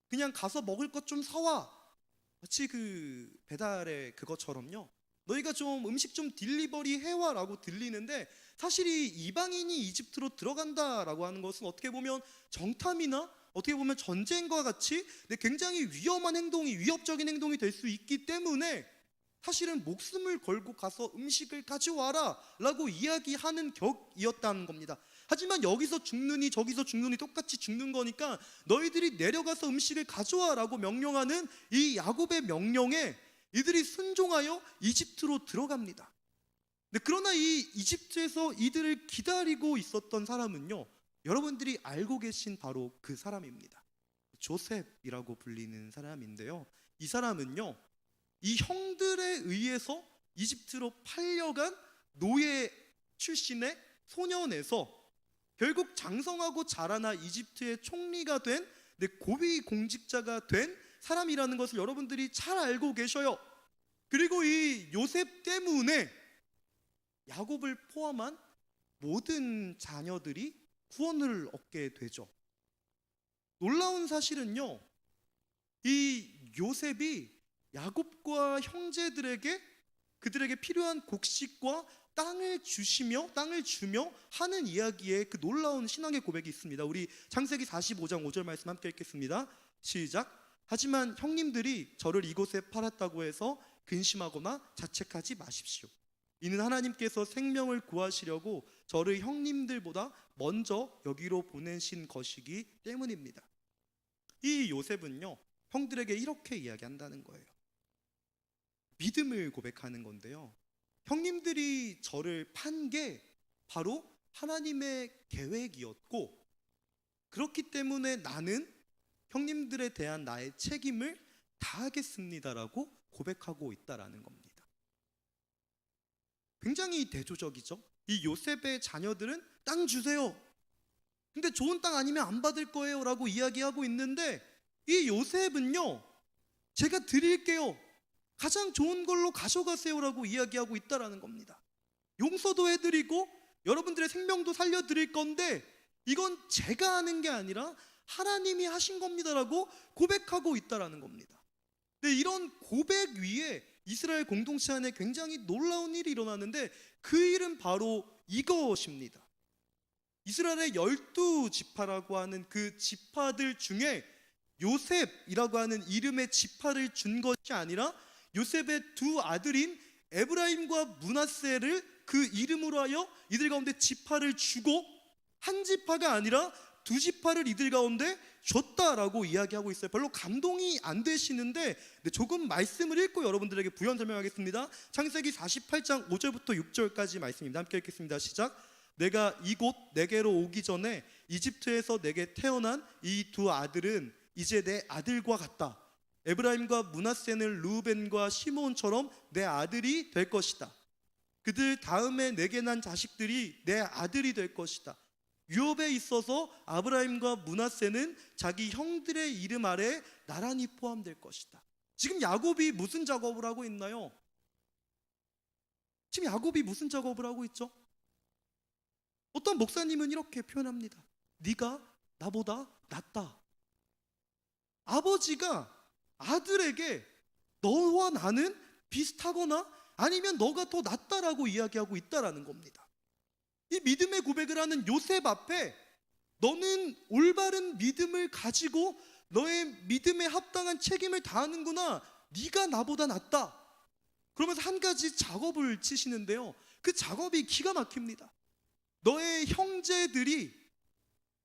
그냥 가서 먹을 것 좀 사와. 마치 그 배달의 그것처럼요, 너희가 좀 음식 좀 딜리버리 해와 라고 들리는데, 사실 이 이방인이 이집트로 들어간다라고 하는 것은 어떻게 보면 정탐이나 어떻게 보면 전쟁과 같이 굉장히 위험한 행동이, 위협적인 행동이 될 수 있기 때문에 사실은 목숨을 걸고 가서 음식을 가져와라 라고 이야기하는 격이었다는 겁니다. 하지만 여기서 죽느니 저기서 죽느니 똑같이 죽는 거니까 너희들이 내려가서 음식을 가져와 라고 명령하는 이 야곱의 명령에 이들이 순종하여 이집트로 들어갑니다. 그러나 이 이집트에서 이들을 기다리고 있었던 사람은요, 여러분들이 알고 계신 바로 그 사람입니다. 조셉이라고 불리는 사람인데요, 이 사람은요, 이 형들에 의해서 이집트로 팔려간 노예 출신의 소년에서 결국 장성하고 자라나 이집트의 총리가 된 고위 공직자가 된 사람이라는 것을 여러분들이 잘 알고 계셔요. 그리고 이 요셉 때문에 야곱을 포함한 모든 자녀들이 구원을 얻게 되죠. 놀라운 사실은요, 이 요셉이 야곱과 형제들에게 그들에게 필요한 곡식과 땅을 주며 하는 이야기에 그 놀라운 신앙의 고백이 있습니다. 우리 창세기 45장 5절 말씀 함께 읽겠습니다. 시작. 하지만 형님들이 저를 이곳에 팔았다고 해서 근심하거나 자책하지 마십시오. 이는 하나님께서 생명을 구하시려고 저를 형님들보다 먼저 여기로 보내신 것이기 때문입니다. 이 요셉은요, 형들에게 이렇게 이야기한다는 거예요. 믿음을 고백하는 건데요, 형님들이 저를 판 게 바로 하나님의 계획이었고, 그렇기 때문에 나는 형님들에 대한 나의 책임을 다하겠습니다라고 고백하고 있다라는 겁니다. 굉장히 대조적이죠. 이 요셉의 자녀들은 땅 주세요. 근데 좋은 땅 아니면 안 받을 거예요 라고 이야기하고 있는데, 이 요셉은요, 제가 드릴게요, 가장 좋은 걸로 가져가세요 라고 이야기하고 있다라는 겁니다. 용서도 해드리고 여러분들의 생명도 살려드릴 건데 이건 제가 하는 게 아니라 하나님이 하신 겁니다라고 고백하고 있다라는 겁니다. 근데 이런 고백 위에 이스라엘 공동체 안에 굉장히 놀라운 일이 일어나는데, 그 일은 바로 이것입니다. 이스라엘의 12지파라고 하는 그 지파들 중에 요셉이라고 하는 이름의 지파를 준 것이 아니라 요셉의 두 아들인 에브라임과 므낫세를 그 이름으로 하여 이들 가운데 지파를 주고 한 지파가 아니라 두 지파를 이들 가운데 줬다라고 이야기하고 있어요. 별로 감동이 안 되시는데 조금 말씀을 읽고 여러분들에게 부연 설명하겠습니다. 창세기 48장 5절부터 6절까지 말씀입니다. 함께 읽겠습니다. 시작. 내가 이곳 내게로 오기 전에 이집트에서 내게 태어난 이 두 아들은 이제 내 아들과 같다. 에브라임과 므낫세는 르우벤과 시므온처럼 내 아들이 될 것이다. 그들 다음에 내게 난 자식들이 내 아들이 될 것이다. 유업에 있어서 아브라임과 므낫세는 자기 형들의 이름 아래 나란히 포함될 것이다. 지금 야곱이 무슨 작업을 하고 있나요? 지금 야곱이 무슨 작업을 하고 있죠? 어떤 목사님은 이렇게 표현합니다. 네가 나보다 낫다. 아버지가 아들에게 너와 나는 비슷하거나 아니면 너가 더 낫다라고 이야기하고 있다라는 겁니다. 이 믿음의 고백을 하는 요셉 앞에 너는 올바른 믿음을 가지고 너의 믿음에 합당한 책임을 다하는구나. 네가 나보다 낫다. 그러면서 한 가지 작업을 치시는데요. 그 작업이 기가 막힙니다. 너의 형제들이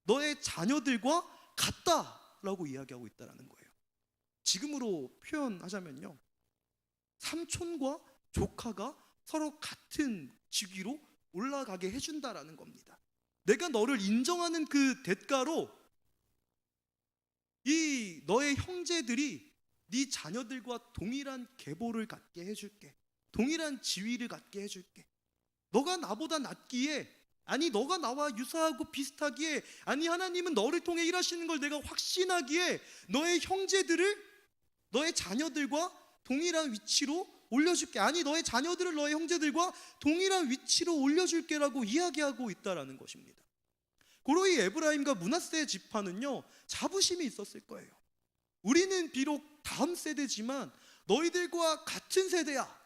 너의 자녀들과 같다라고 이야기하고 있다는 거예요. 지금으로 표현하자면요, 삼촌과 조카가 서로 같은 직위로 올라가게 해준다라는 겁니다. 내가 너를 인정하는 그 대가로 이 너의 형제들이 네 자녀들과 동일한 계보를 갖게 해줄게. 동일한 지위를 갖게 해줄게. 너가 나보다 낫기에, 아니 너가 나와 유사하고 비슷하기에, 아니 하나님은 너를 통해 일하시는 걸 내가 확신하기에 너의 형제들을 너의 자녀들과 동일한 위치로 올려줄게. 아니 너의 자녀들을 너의 형제들과 동일한 위치로 올려줄게라고 이야기하고 있다라는 것입니다. 고로 이 에브라임과 므낫세 지파는요, 자부심이 있었을 거예요. 우리는 비록 다음 세대지만 너희들과 같은 세대야.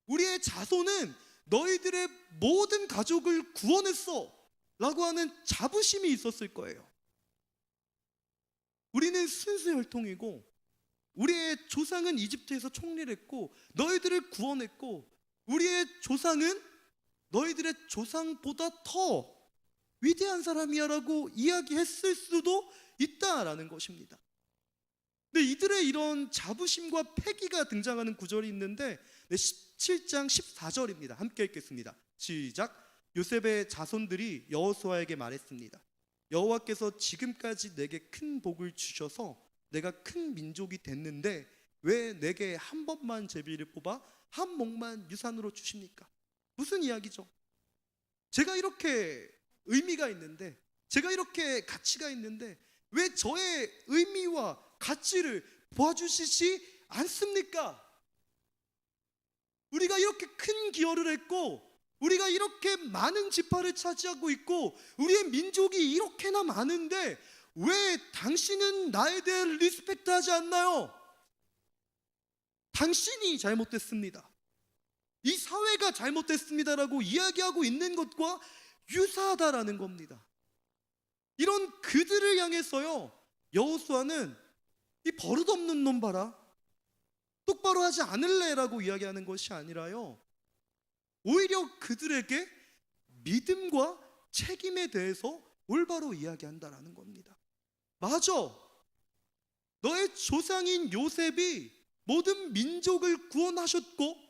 우리의 자손은 너희들의 모든 가족을 구원했어 라고 하는 자부심이 있었을 거예요. 우리는 순수 혈통이고 우리의 조상은 이집트에서 총리를 했고 너희들을 구원했고 우리의 조상은 너희들의 조상보다 더 위대한 사람이야 라고 이야기했을 수도 있다라는 것입니다. 근데 이들의 이런 자부심과 패기가 등장하는 구절이 있는데 17장 14절입니다. 함께 읽겠습니다. 시작. 요셉의 자손들이 여호수아에게 말했습니다. 여호와께서 지금까지 내게 큰 복을 주셔서 내가 큰 민족이 됐는데 왜 내게 한 번만 제비를 뽑아 한 목만 유산으로 주십니까? 무슨 이야기죠? 제가 이렇게 의미가 있는데, 제가 이렇게 가치가 있는데 왜 저의 의미와 가치를 보아주시지 않습니까? 우리가 이렇게 큰 기여를 했고 우리가 이렇게 많은 지파를 차지하고 있고 우리의 민족이 이렇게나 많은데 왜 당신은 나에 대해 리스펙트하지 않나요? 당신이 잘못됐습니다. 이 사회가 잘못됐습니다라고 이야기하고 있는 것과 유사하다라는 겁니다. 이런 그들을 향해서요, 여호수아는 이 버릇없는 놈 봐라, 똑바로 하지 않을래라고 이야기하는 것이 아니라요, 오히려 그들에게 믿음과 책임에 대해서 올바로 이야기한다라는 겁니다. 맞아, 너의 조상인 요셉이 모든 민족을 구원하셨고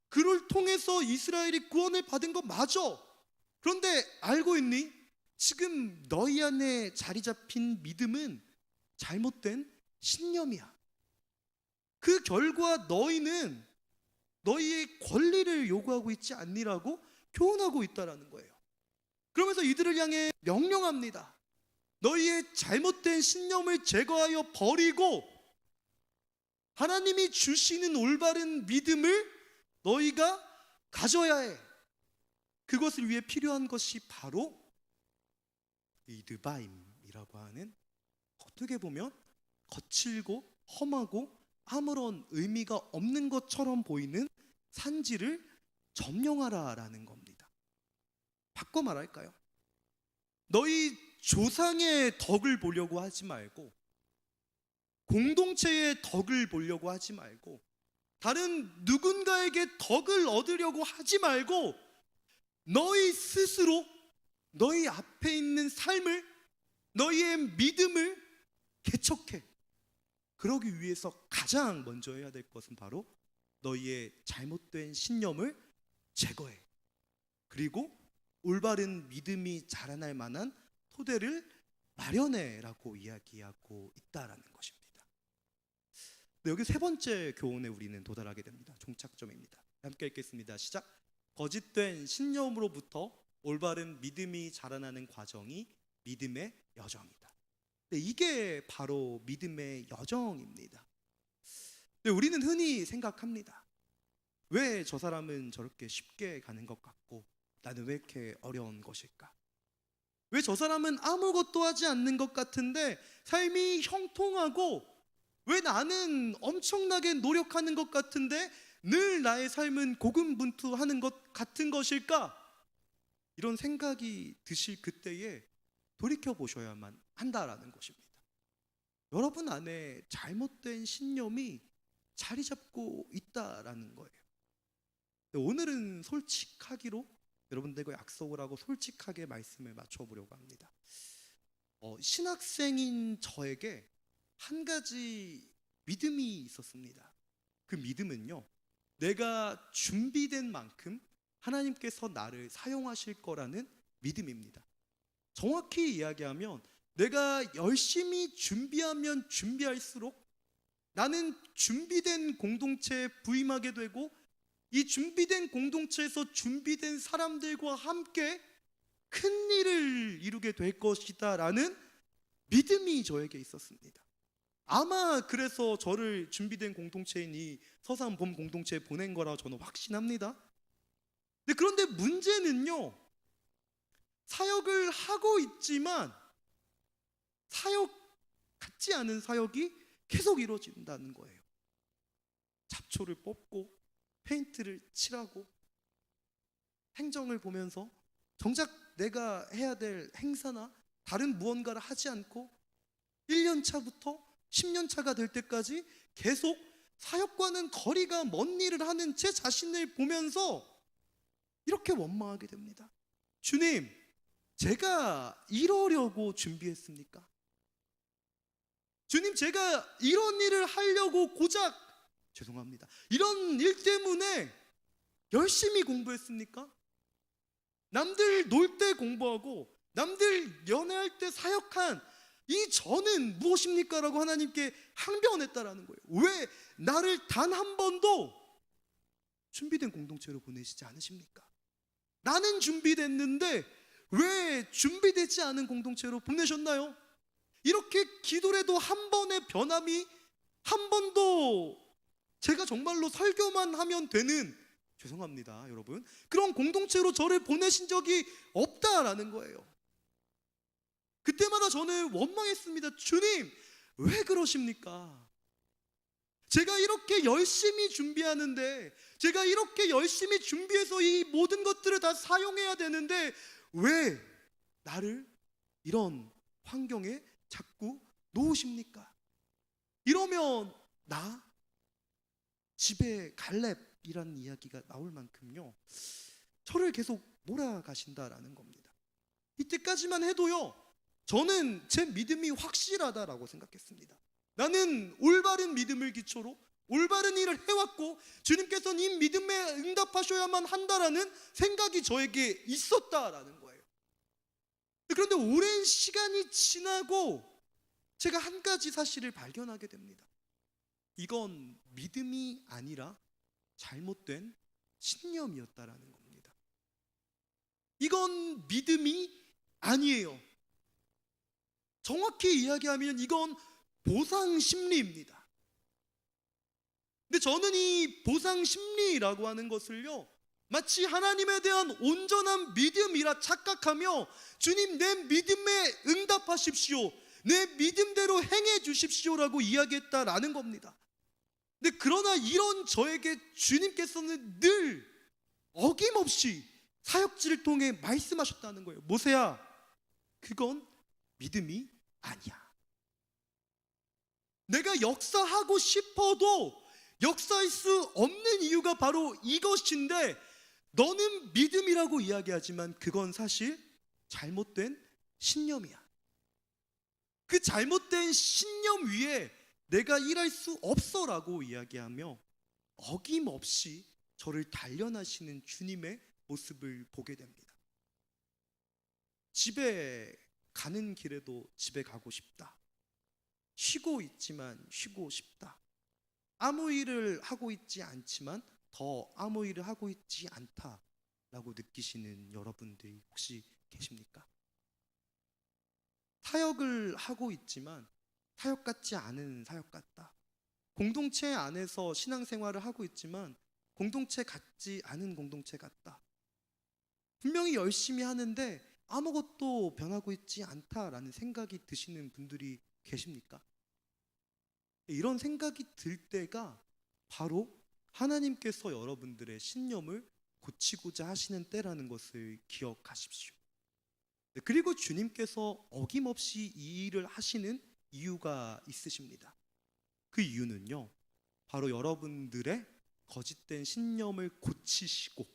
그를 통해서 이스라엘이 구원을 받은 거 맞아. 그런데 알고 있니? 지금 너희 안에 자리 잡힌 믿음은 잘못된 신념이야. 그 결과 너희는 너희의 권리를 요구하고 있지 않니라고 교훈하고 있다라는 거예요. 그러면서 이들을 향해 명령합니다. 너희의 잘못된 신념을 제거하여 버리고 하나님이 주시는 올바른 믿음을 너희가 가져야 해. 그것을 위해 필요한 것이 바로 이 느바임이라고 하는, 어떻게 보면 거칠고 험하고 아무런 의미가 없는 것처럼 보이는 산지를 점령하라라는 겁니다. 바꿔 말할까요? 너희 조상의 덕을 보려고 하지 말고, 공동체의 덕을 보려고 하지 말고, 다른 누군가에게 덕을 얻으려고 하지 말고 너희 스스로 너희 앞에 있는 삶을, 너희의 믿음을 개척해. 그러기 위해서 가장 먼저 해야 될 것은 바로 너희의 잘못된 신념을 제거해. 그리고 올바른 믿음이 자라날 만한 토대를 마련해라고 이야기하고 있다라는 것입니다. 네, 여기 세 번째 교훈에 우리는 도달하게 됩니다. 종착점입니다. 함께 읽겠습니다. 시작. 거짓된 신념으로부터 올바른 믿음이 자라나는 과정이 믿음의 여정이다. 네, 이게 바로 믿음의 여정입니다. 네, 우리는 흔히 생각합니다. 왜 저 사람은 저렇게 쉽게 가는 것 같고 나는 왜 이렇게 어려운 것일까? 왜 저 사람은 아무것도 하지 않는 것 같은데 삶이 형통하고 왜 나는 엄청나게 노력하는 것 같은데 늘 나의 삶은 고군분투하는 것 같은 것일까? 이런 생각이 드실 그때에 돌이켜보셔야만 한다라는 것입니다. 여러분 안에 잘못된 신념이 자리 잡고 있다라는 거예요. 오늘은 솔직하기로 여러분들과 약속을 하고 솔직하게 말씀을 맞춰보려고 합니다. 신학생인 저에게 한 가지 믿음이 있었습니다. 그 믿음은요, 내가 준비된 만큼 하나님께서 나를 사용하실 거라는 믿음입니다. 정확히 이야기하면 내가 열심히 준비하면 준비할수록 나는 준비된 공동체에 부임하게 되고 이 준비된 공동체에서 준비된 사람들과 함께 큰 일을 이루게 될 것이다 라는 믿음이 저에게 있었습니다. 아마 그래서 저를 준비된 공동체인 이 서산봄 공동체에 보낸 거라 저는 확신합니다. 그런데 문제는요, 사역을 하고 있지만 사역 같지 않은 사역이 계속 이루어진다는 거예요. 잡초를 뽑고 페인트를 칠하고 행정을 보면서 정작 내가 해야 될 행사나 다른 무언가를 하지 않고 1년 차부터 10년 차가 될 때까지 계속 사역과는 거리가 먼 일을 하는 제 자신을 보면서 이렇게 원망하게 됩니다. 주님, 제가 이러려고 준비했습니까? 주님, 제가 이런 일을 하려고 고작 죄송합니다. 이런 일 때문에 열심히 공부했습니까? 남들 놀 때 공부하고 남들 연애할 때 사역한 이 저는 무엇입니까? 라고 하나님께 항변했다라는 거예요. 왜 나를 단 한 번도 준비된 공동체로 보내시지 않으십니까? 나는 준비됐는데 왜 준비되지 않은 공동체로 보내셨나요? 이렇게 기도를 해도 한 번의 변함이 한 번도 제가 정말로 설교만 하면 되는, 죄송합니다 여러분, 그런 공동체로 저를 보내신 적이 없다라는 거예요. 그때마다 저는 원망했습니다. 주님, 왜 그러십니까? 제가 이렇게 열심히 준비하는데, 제가 이렇게 열심히 준비해서 이 모든 것들을 다 사용해야 되는데 왜 나를 이런 환경에 자꾸 놓으십니까? 이러면 나 집에 갈렙이라는 이야기가 나올 만큼요, 저를 계속 몰아가신다라는 겁니다. 이때까지만 해도요, 저는 제 믿음이 확실하다라고 생각했습니다. 나는 올바른 믿음을 기초로 올바른 일을 해왔고 주님께서는 이 믿음에 응답하셔야만 한다라는 생각이 저에게 있었다라는 거예요. 그런데 오랜 시간이 지나고 제가 한 가지 사실을 발견하게 됩니다. 이건 믿음이 아니라 잘못된 신념이었다라는 겁니다. 이건 믿음이 아니에요. 정확히 이야기하면 이건 보상 심리입니다. 근데 저는 이 보상 심리라고 하는 것을요, 마치 하나님에 대한 온전한 믿음이라 착각하며 주님, 내 믿음에 응답하십시오, 내 믿음대로 행해 주십시오라고 이야기했다라는 겁니다. 근데 그러나 이런 저에게 주님께서는 늘 어김없이 사역지를 통해 말씀하셨다는 거예요. 모세야, 그건 믿음이 아니야. 내가 역사하고 싶어도 역사할 수 없는 이유가 바로 이것인데, 너는 믿음이라고 이야기하지만 그건 사실 잘못된 신념이야. 그 잘못된 신념 위에 내가 일할 수 없어라고 이야기하며 어김없이 저를 단련하시는 주님의 모습을 보게 됩니다. 집에 가는 길에도 집에 가고 싶다. 쉬고 있지만 쉬고 싶다. 아무 일을 하고 있지 않지만 더 아무 일을 하고 있지 않다라고 느끼시는 여러분들이 혹시 계십니까? 사역을 하고 있지만 사역 같지 않은 사역 같다. 공동체 안에서 신앙생활을 하고 있지만 공동체 같지 않은 공동체 같다. 분명히 열심히 하는데 아무것도 변하고 있지 않다라는 생각이 드시는 분들이 계십니까? 이런 생각이 들 때가 바로 하나님께서 여러분들의 신념을 고치고자 하시는 때라는 것을 기억하십시오. 그리고 주님께서 어김없이 이 일을 하시는 이유가 있으십니다. 그 이유는요, 바로 여러분들의 거짓된 신념을 고치시고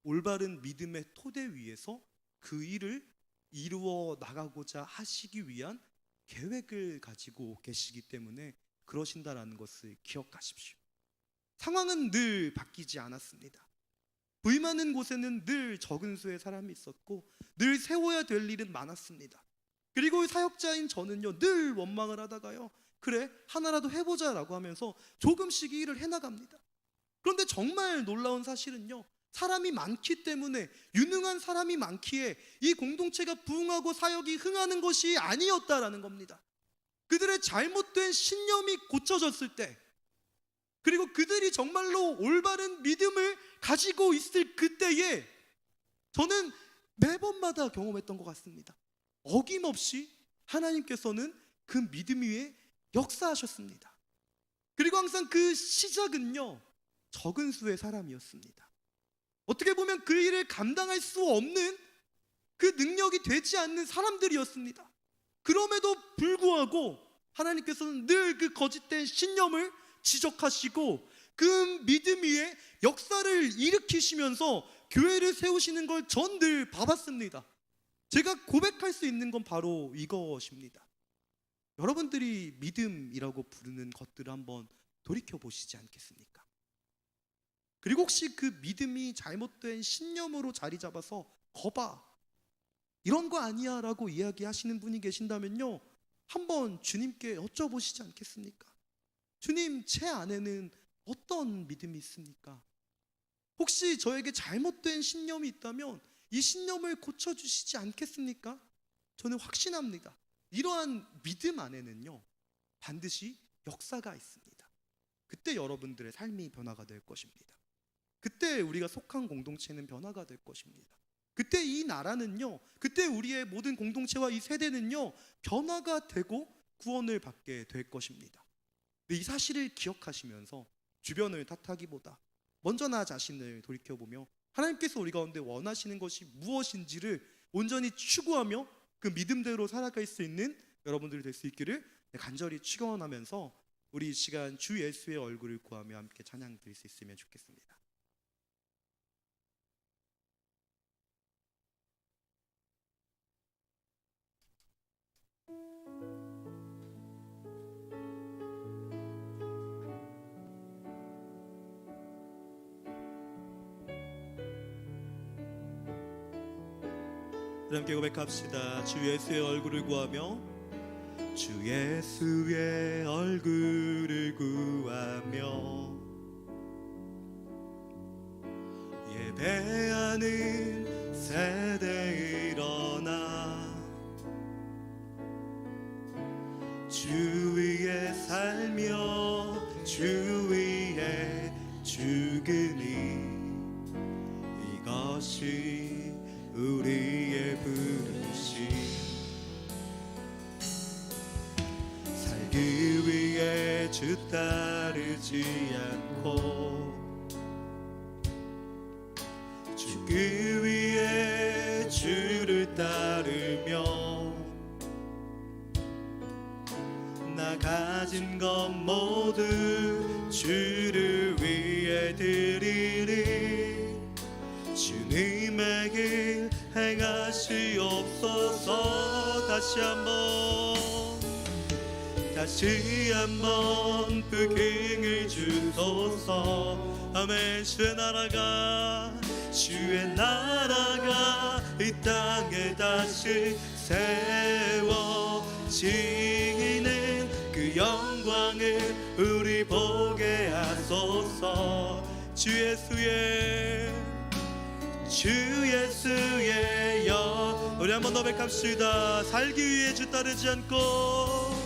올바른 믿음의 토대 위에서 그 일을 이루어 나가고자 하시기 위한 계획을 가지고 계시기 때문에 그러신다라는 것을 기억하십시오. 상황은 늘 바뀌지 않았습니다. 부임 많은 곳에는 늘 적은 수의 사람이 있었고 늘 세워야 될 일은 많았습니다. 그리고 사역자인 저는요, 늘 원망을 하다가요, 그래 하나라도 해보자 라고 하면서 조금씩 일을 해나갑니다. 그런데 정말 놀라운 사실은요, 사람이 많기 때문에, 유능한 사람이 많기에 이 공동체가 부흥하고 사역이 흥하는 것이 아니었다라는 겁니다. 그들의 잘못된 신념이 고쳐졌을 때, 그리고 그들이 정말로 올바른 믿음을 가지고 있을 그때에 저는 매번마다 경험했던 것 같습니다. 어김없이 하나님께서는 그 믿음 위에 역사하셨습니다. 그리고 항상 그 시작은요, 적은 수의 사람이었습니다. 어떻게 보면 그 일을 감당할 수 없는, 그 능력이 되지 않는 사람들이었습니다. 그럼에도 불구하고 하나님께서는 늘 그 거짓된 신념을 지적하시고 그 믿음 위에 역사를 일으키시면서 교회를 세우시는 걸 전 늘 봐봤습니다. 제가 고백할 수 있는 건 바로 이것입니다. 여러분들이 믿음이라고 부르는 것들을 한번 돌이켜보시지 않겠습니까? 그리고 혹시 그 믿음이 잘못된 신념으로 자리 잡아서 거봐, 이런 거 아니야 라고 이야기하시는 분이 계신다면요, 한번 주님께 여쭤보시지 않겠습니까? 주님, 제 안에는 어떤 믿음이 있습니까? 혹시 저에게 잘못된 신념이 있다면 이 신념을 고쳐주시지 않겠습니까? 저는 확신합니다. 이러한 믿음 안에는요, 반드시 역사가 있습니다. 그때 여러분들의 삶이 변화가 될 것입니다. 그때 우리가 속한 공동체는 변화가 될 것입니다. 그때 이 나라는요, 그때 우리의 모든 공동체와 이 세대는요, 변화가 되고 구원을 받게 될 것입니다. 이 사실을 기억하시면서 주변을 탓하기보다 먼저 나 자신을 돌이켜보며 하나님께서 우리 가운데 원하시는 것이 무엇인지를 온전히 추구하며 그 믿음대로 살아갈 수 있는 여러분들이 될 수 있기를 간절히 축원하면서 우리 이 시간 주 예수의 얼굴을 구하며 함께 찬양 드릴 수 있으면 좋겠습니다. 함께 고백합시다. 주 예수의 얼굴을 구하며, 주 예수의 얼굴을 구하며 예배하는 세대 일어나 주 위에 살며 주 위에 죽으니 이것이 우리의 부르심. 살기 위해 주 따르지 않고 죽기 위해 주를 따르며 나 가진 것 모두 주를 위해 드리리. 주님의 길 행하시옵소서. 다시 한번 불킹을 주소서. 아멘. 주의 나라가 이 땅에 다시 세워지는 그 영광을 우리 보게 하소서. 주 예수의 영. 우리 한번 더 고백합시다. 살기 위해 주 따르지 않고,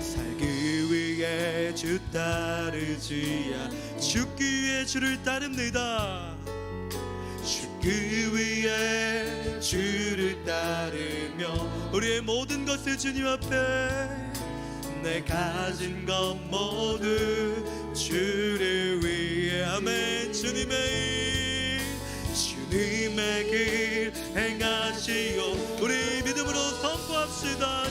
살기 위해 주 따르지 죽기 위해 주를 따릅니다. 죽기 위해 주를 따르며 우리의 모든 것을 주님 앞에, 내 가진 것 모두 주를 위해. 아멘. 주님의 길 행하시오. 우리 믿음으로 선포합시다.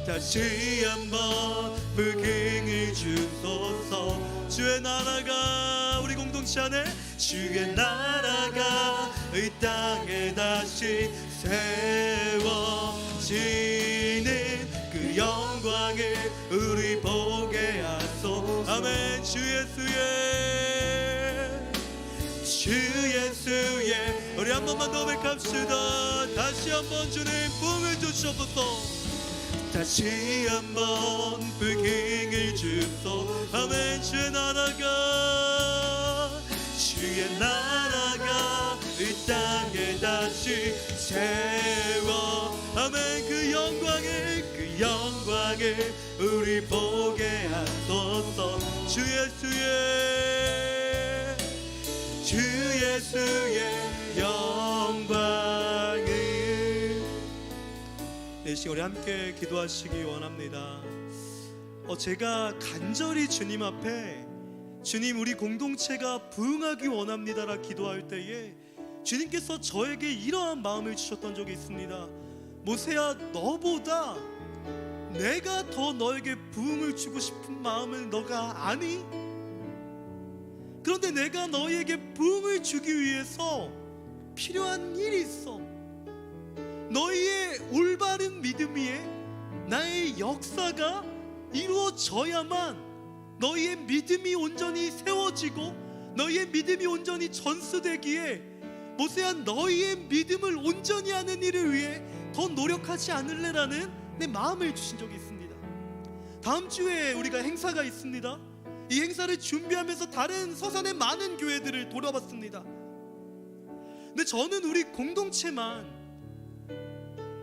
다시 한번 불킹을 주소서. 주의 나라가 우리 공동체 안에, 주의 나라가 이 땅에 다시 세워지는 그 영광을 우리 보게 하소. 아멘. 주 예수의 우리 한 번만 더 고백합시다. 다시 한번 주님 붐을 주시옵소서. 다시 한번 불킹을 주소. 아멘. 주의 나라가 이 땅에 다시 세워. 아멘. 그 영광을 우리 보게 하소서. 주 예수의 영광을. 이 시간 우리 함께 기도하시기 원합니다. 제가 간절히 주님 앞에, 주님 우리 공동체가 부흥하기 원합니다라 기도할 때에 주님께서 저에게 이러한 마음을 주셨던 적이 있습니다. 모세야, 너보다 내가 더 너에게 부흥을 주고 싶은 마음을 너가 아니? 그런데 내가 너희에게 부흥을 주기 위해서 필요한 일이 있어. 너희의 올바른 믿음 위에 나의 역사가 이루어져야만 너희의 믿음이 온전히 세워지고 너희의 믿음이 온전히 전수되기에, 모세야, 너희의 믿음을 온전히 하는 일을 위해 더 노력하지 않을래라는 내 마음을 주신 적이 있습니다. 다음 주에 우리가 행사가 있습니다. 이 행사를 준비하면서 다른 서산의 많은 교회들을 돌아봤습니다. 근데 저는 우리 공동체만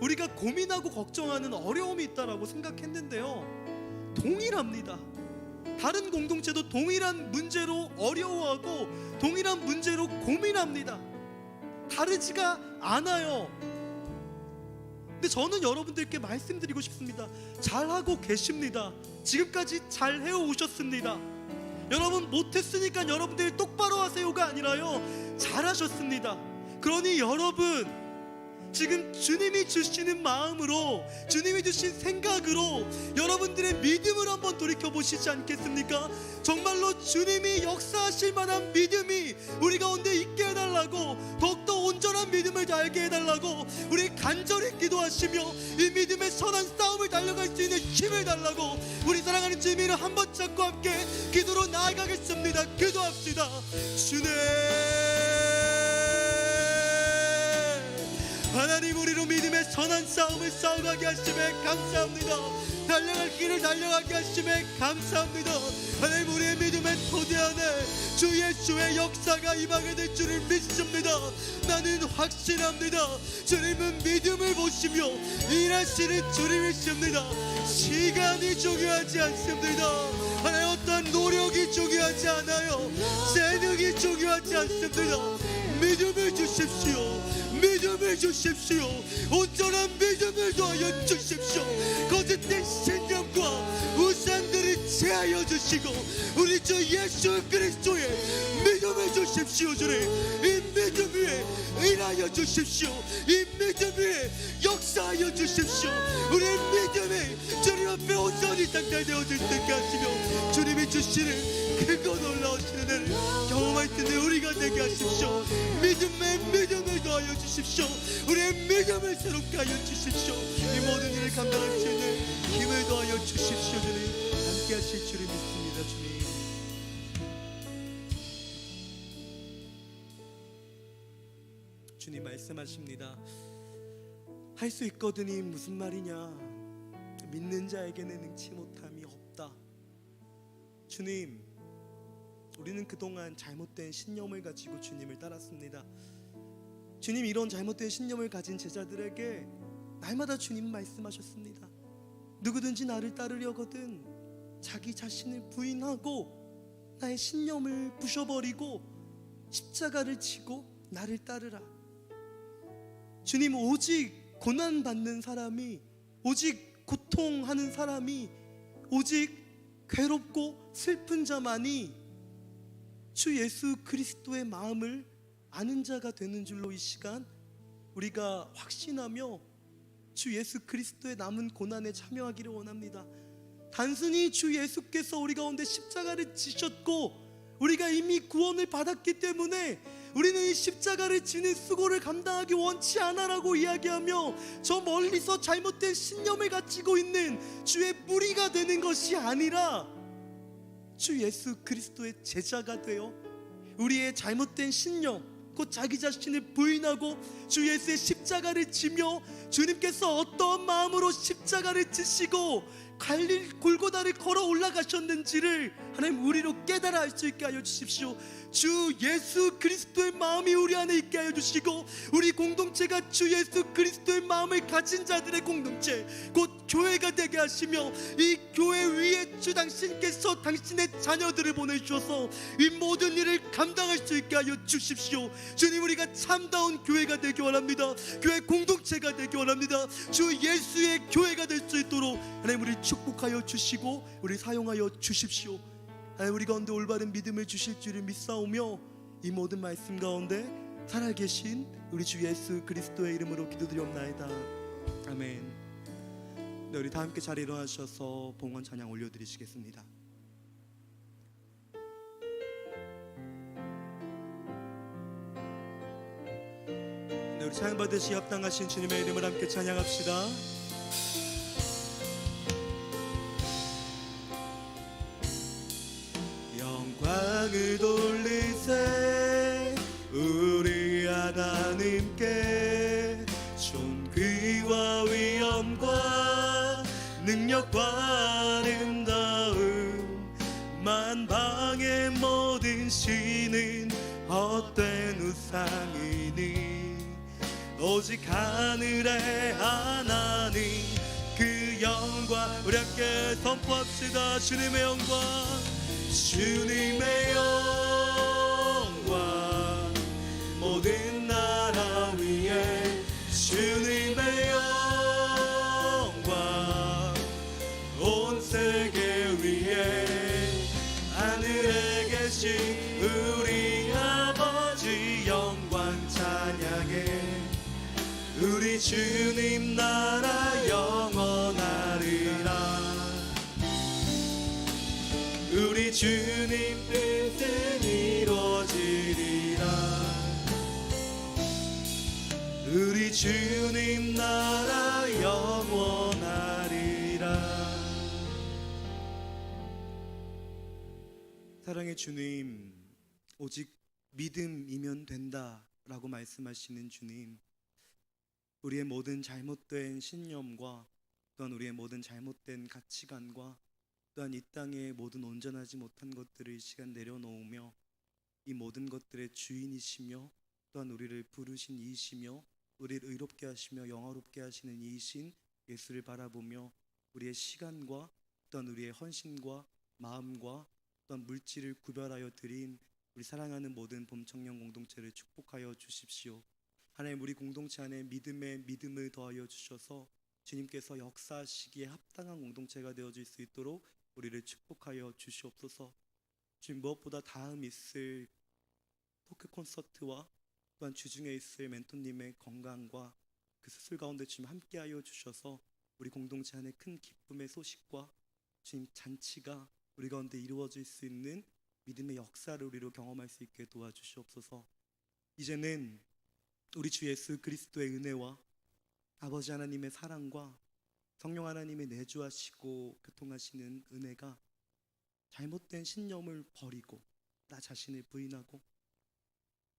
우리가 고민하고 걱정하는 어려움이 있다라고 생각했는데요, 동일합니다. 다른 공동체도 동일한 문제로 어려워하고 동일한 문제로 고민합니다. 다르지가 않아요. 근데 저는 여러분들께 말씀드리고 싶습니다. 잘하고 계십니다. 지금까지 잘 해오셨습니다. 여러분, 못했으니까 여러분들이 똑바로 하세요가 아니라요, 잘하셨습니다. 그러니 여러분, 지금 주님이 주시는 마음으로, 주님이 주신 생각으로 여러분들의 믿음을 한번 돌이켜보시지 않겠습니까? 정말로 주님이 역사하실 만한 믿음이 우리 가운데 있게 해달라고, 더욱더 온전한 믿음을 알게 해달라고 우리 간절히 기도하시며 이 믿음의 선한 싸움을 달려갈 수 있는 힘을 달라고 우리 사랑하는 주님을 한번 잡고 함께 기도로 나아가겠습니다. 기도합시다. 주님, 하나님, 우리로 믿음의 선한 싸움을 싸워가게 하심에 감사합니다. 달려갈 길을 달려가게 하심에 감사합니다. 하나님, 우리의 믿음의 토대 안에 주 예수의 역사가 임하게 될 줄을 믿습니다. 나는 확신합니다. 주님은 믿음을 보시며 일하시는 주님이십니다. 시간이 중요하지 않습니다. 하나님, 어떤 노력이 중요하지 않아요. 재능이 중요하지 않습니다. 믿음을 주십시오. 믿음을 주십시오. 온전한 믿음을 더하여 주십시오. 거짓된 신념과 우상들을 제하여 주시고 우리 주 예수 그리스도의 믿음을 주십시오. 주님, 이 믿음 위에 일하여 주십시오. 이 믿음 위에 역사하여 주십시오. 우리의 믿음이 주님 장달되어질 수 있게 하시며 주님이 주시는 크고 놀라우신 은혜를 경험할 수 있는 우리가 되게 하십시오. 믿음을 더하여 주십시오. 우리의 믿음을 새롭게 하여 주십시오. 이 모든 일을 감당할 수 있는 힘을 더하여 주십시오. 주님 함께 하실 줄을 믿습니다. 주님 주님 말씀하십니다. 할 수 있거든이 무슨 말이냐? 믿는 자에게는 능치 못함이 없다. 주님, 우리는 그동안 잘못된 신념을 가지고 주님을 따랐습니다. 주님, 이런 잘못된 신념을 가진 제자들에게 날마다 주님 말씀하셨습니다. 누구든지 나를 따르려거든 자기 자신을 부인하고 나의 신념을 부셔버리고 십자가를 지고 나를 따르라. 주님, 오직 고난받는 사람이, 오직 고통하는 사람이, 오직 괴롭고 슬픈 자만이 주 예수 그리스도의 마음을 아는 자가 되는 줄로 이 시간 우리가 확신하며 주 예수 그리스도의 남은 고난에 참여하기를 원합니다. 단순히 주 예수께서 우리 가운데 십자가를 지셨고 우리가 이미 구원을 받았기 때문에 우리는 이 십자가를 지는 수고를 감당하기 원치 않아라고 이야기하며 저 멀리서 잘못된 신념을 가지고 있는 주의 무리가 되는 것이 아니라 주 예수 그리스도의 제자가 되어 우리의 잘못된 신념 곧 자기 자신을 부인하고 주 예수의 십자가를 지며 주님께서 어떤 마음으로 십자가를 지시고 골고다를 걸어 올라가셨는지를 하나님 우리로 깨달아 알 수 있게 하여 주십시오. 주 예수 그리스도의 마음이 우리 안에 있게 하여 주시고 우리 공동체가 주 예수 그리스도의 마음을 가진 자들의 공동체 곧 교회가 되게 하시며 이 교회 위에 주 당신께서 당신의 자녀들을 보내주셔서 이 모든 일을 감당할 수 있게 하여 주십시오. 주님, 우리가 참다운 교회가 되기 원합니다. 교회 공동체가 되기 원합니다. 주 예수의 교회가 될 수 있도록 하나님 우리 축복하여 주시고 우리 사용하여 주십시오. 하나님 우리 가운데 올바른 믿음을 주실 줄을 믿사오며 이 모든 말씀 가운데 살아계신 우리 주 예수 그리스도의 이름으로 기도드리옵나이다. 아멘. 네, 우리 다 함께 자리에 일어나셔서 봉헌 찬양 올려드리시겠습니다. 네, 우리 찬양 받으시 합당하신 주님의 이름을 함께 찬양합시다. 영광을 돌리세 우리 하나님께 존귀와 위엄과 능력과 아름다움 만방의 모든 신은 헛된 우상이니 오직 하늘의 하나님 그 영광 우리 함께 선포합시다. 주님의 영광 주님의 영광 모든 나라 위에 주님의 영광 온 세계 위에 하늘에 계신 우리 아버지 영광 찬양해 우리 주님 나라 영원하리라. 우리 주님 뜻은 이루어지리라. 우리 주님 나라 영원하리라. 사랑의 주님, 오직 믿음이면 된다 라고 말씀하시는 주님, 우리의 모든 잘못된 신념과 또한 우리의 모든 잘못된 가치관과 또한 이 땅의 모든 온전하지 못한 것들을 이 시간 내려놓으며 이 모든 것들의 주인이시며 또한 우리를 부르신 이이시며 우리를 의롭게 하시며 영화롭게 하시는 이이신 예수를 바라보며 우리의 시간과 또한 우리의 헌신과 마음과 또한 물질을 구별하여 드린 우리 사랑하는 모든 봄청년 공동체를 축복하여 주십시오. 하나님, 우리 공동체 안에 믿음을 더하여 주셔서 주님께서 역사하시기에 합당한 공동체가 되어질 수 있도록 우리를 축복하여 주시옵소서. 주님, 무엇보다 다음 있을 토크 콘서트와 또한 주중에 있을 멘토님의 건강과 그 수술 가운데 주님 함께하여 주셔서 우리 공동체 안에 큰 기쁨의 소식과 주님 잔치가 우리 가운데 이루어질 수 있는 믿음의 역사를 우리로 경험할 수 있게 도와주시옵소서. 이제는 우리 주 예수 그리스도의 은혜와 아버지 하나님의 사랑과 성령 하나님의 내주하시고 교통하시는 은혜가 잘못된 신념을 버리고 나 자신을 부인하고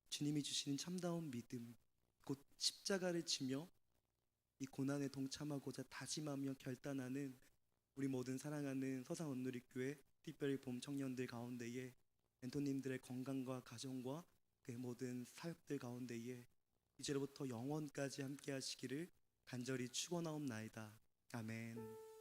주님이 주시는 참다운 믿음 곧 십자가를 지며 이 고난에 동참하고자 다짐하며 결단하는 우리 모든 사랑하는 서산 온누리교회 특별히 봄 청년들 가운데에 멘토님들의 건강과 가정과 그 모든 사역들 가운데에 이제로부터 영원까지 함께 하시기를 간절히 축원하옵나이다. 아멘.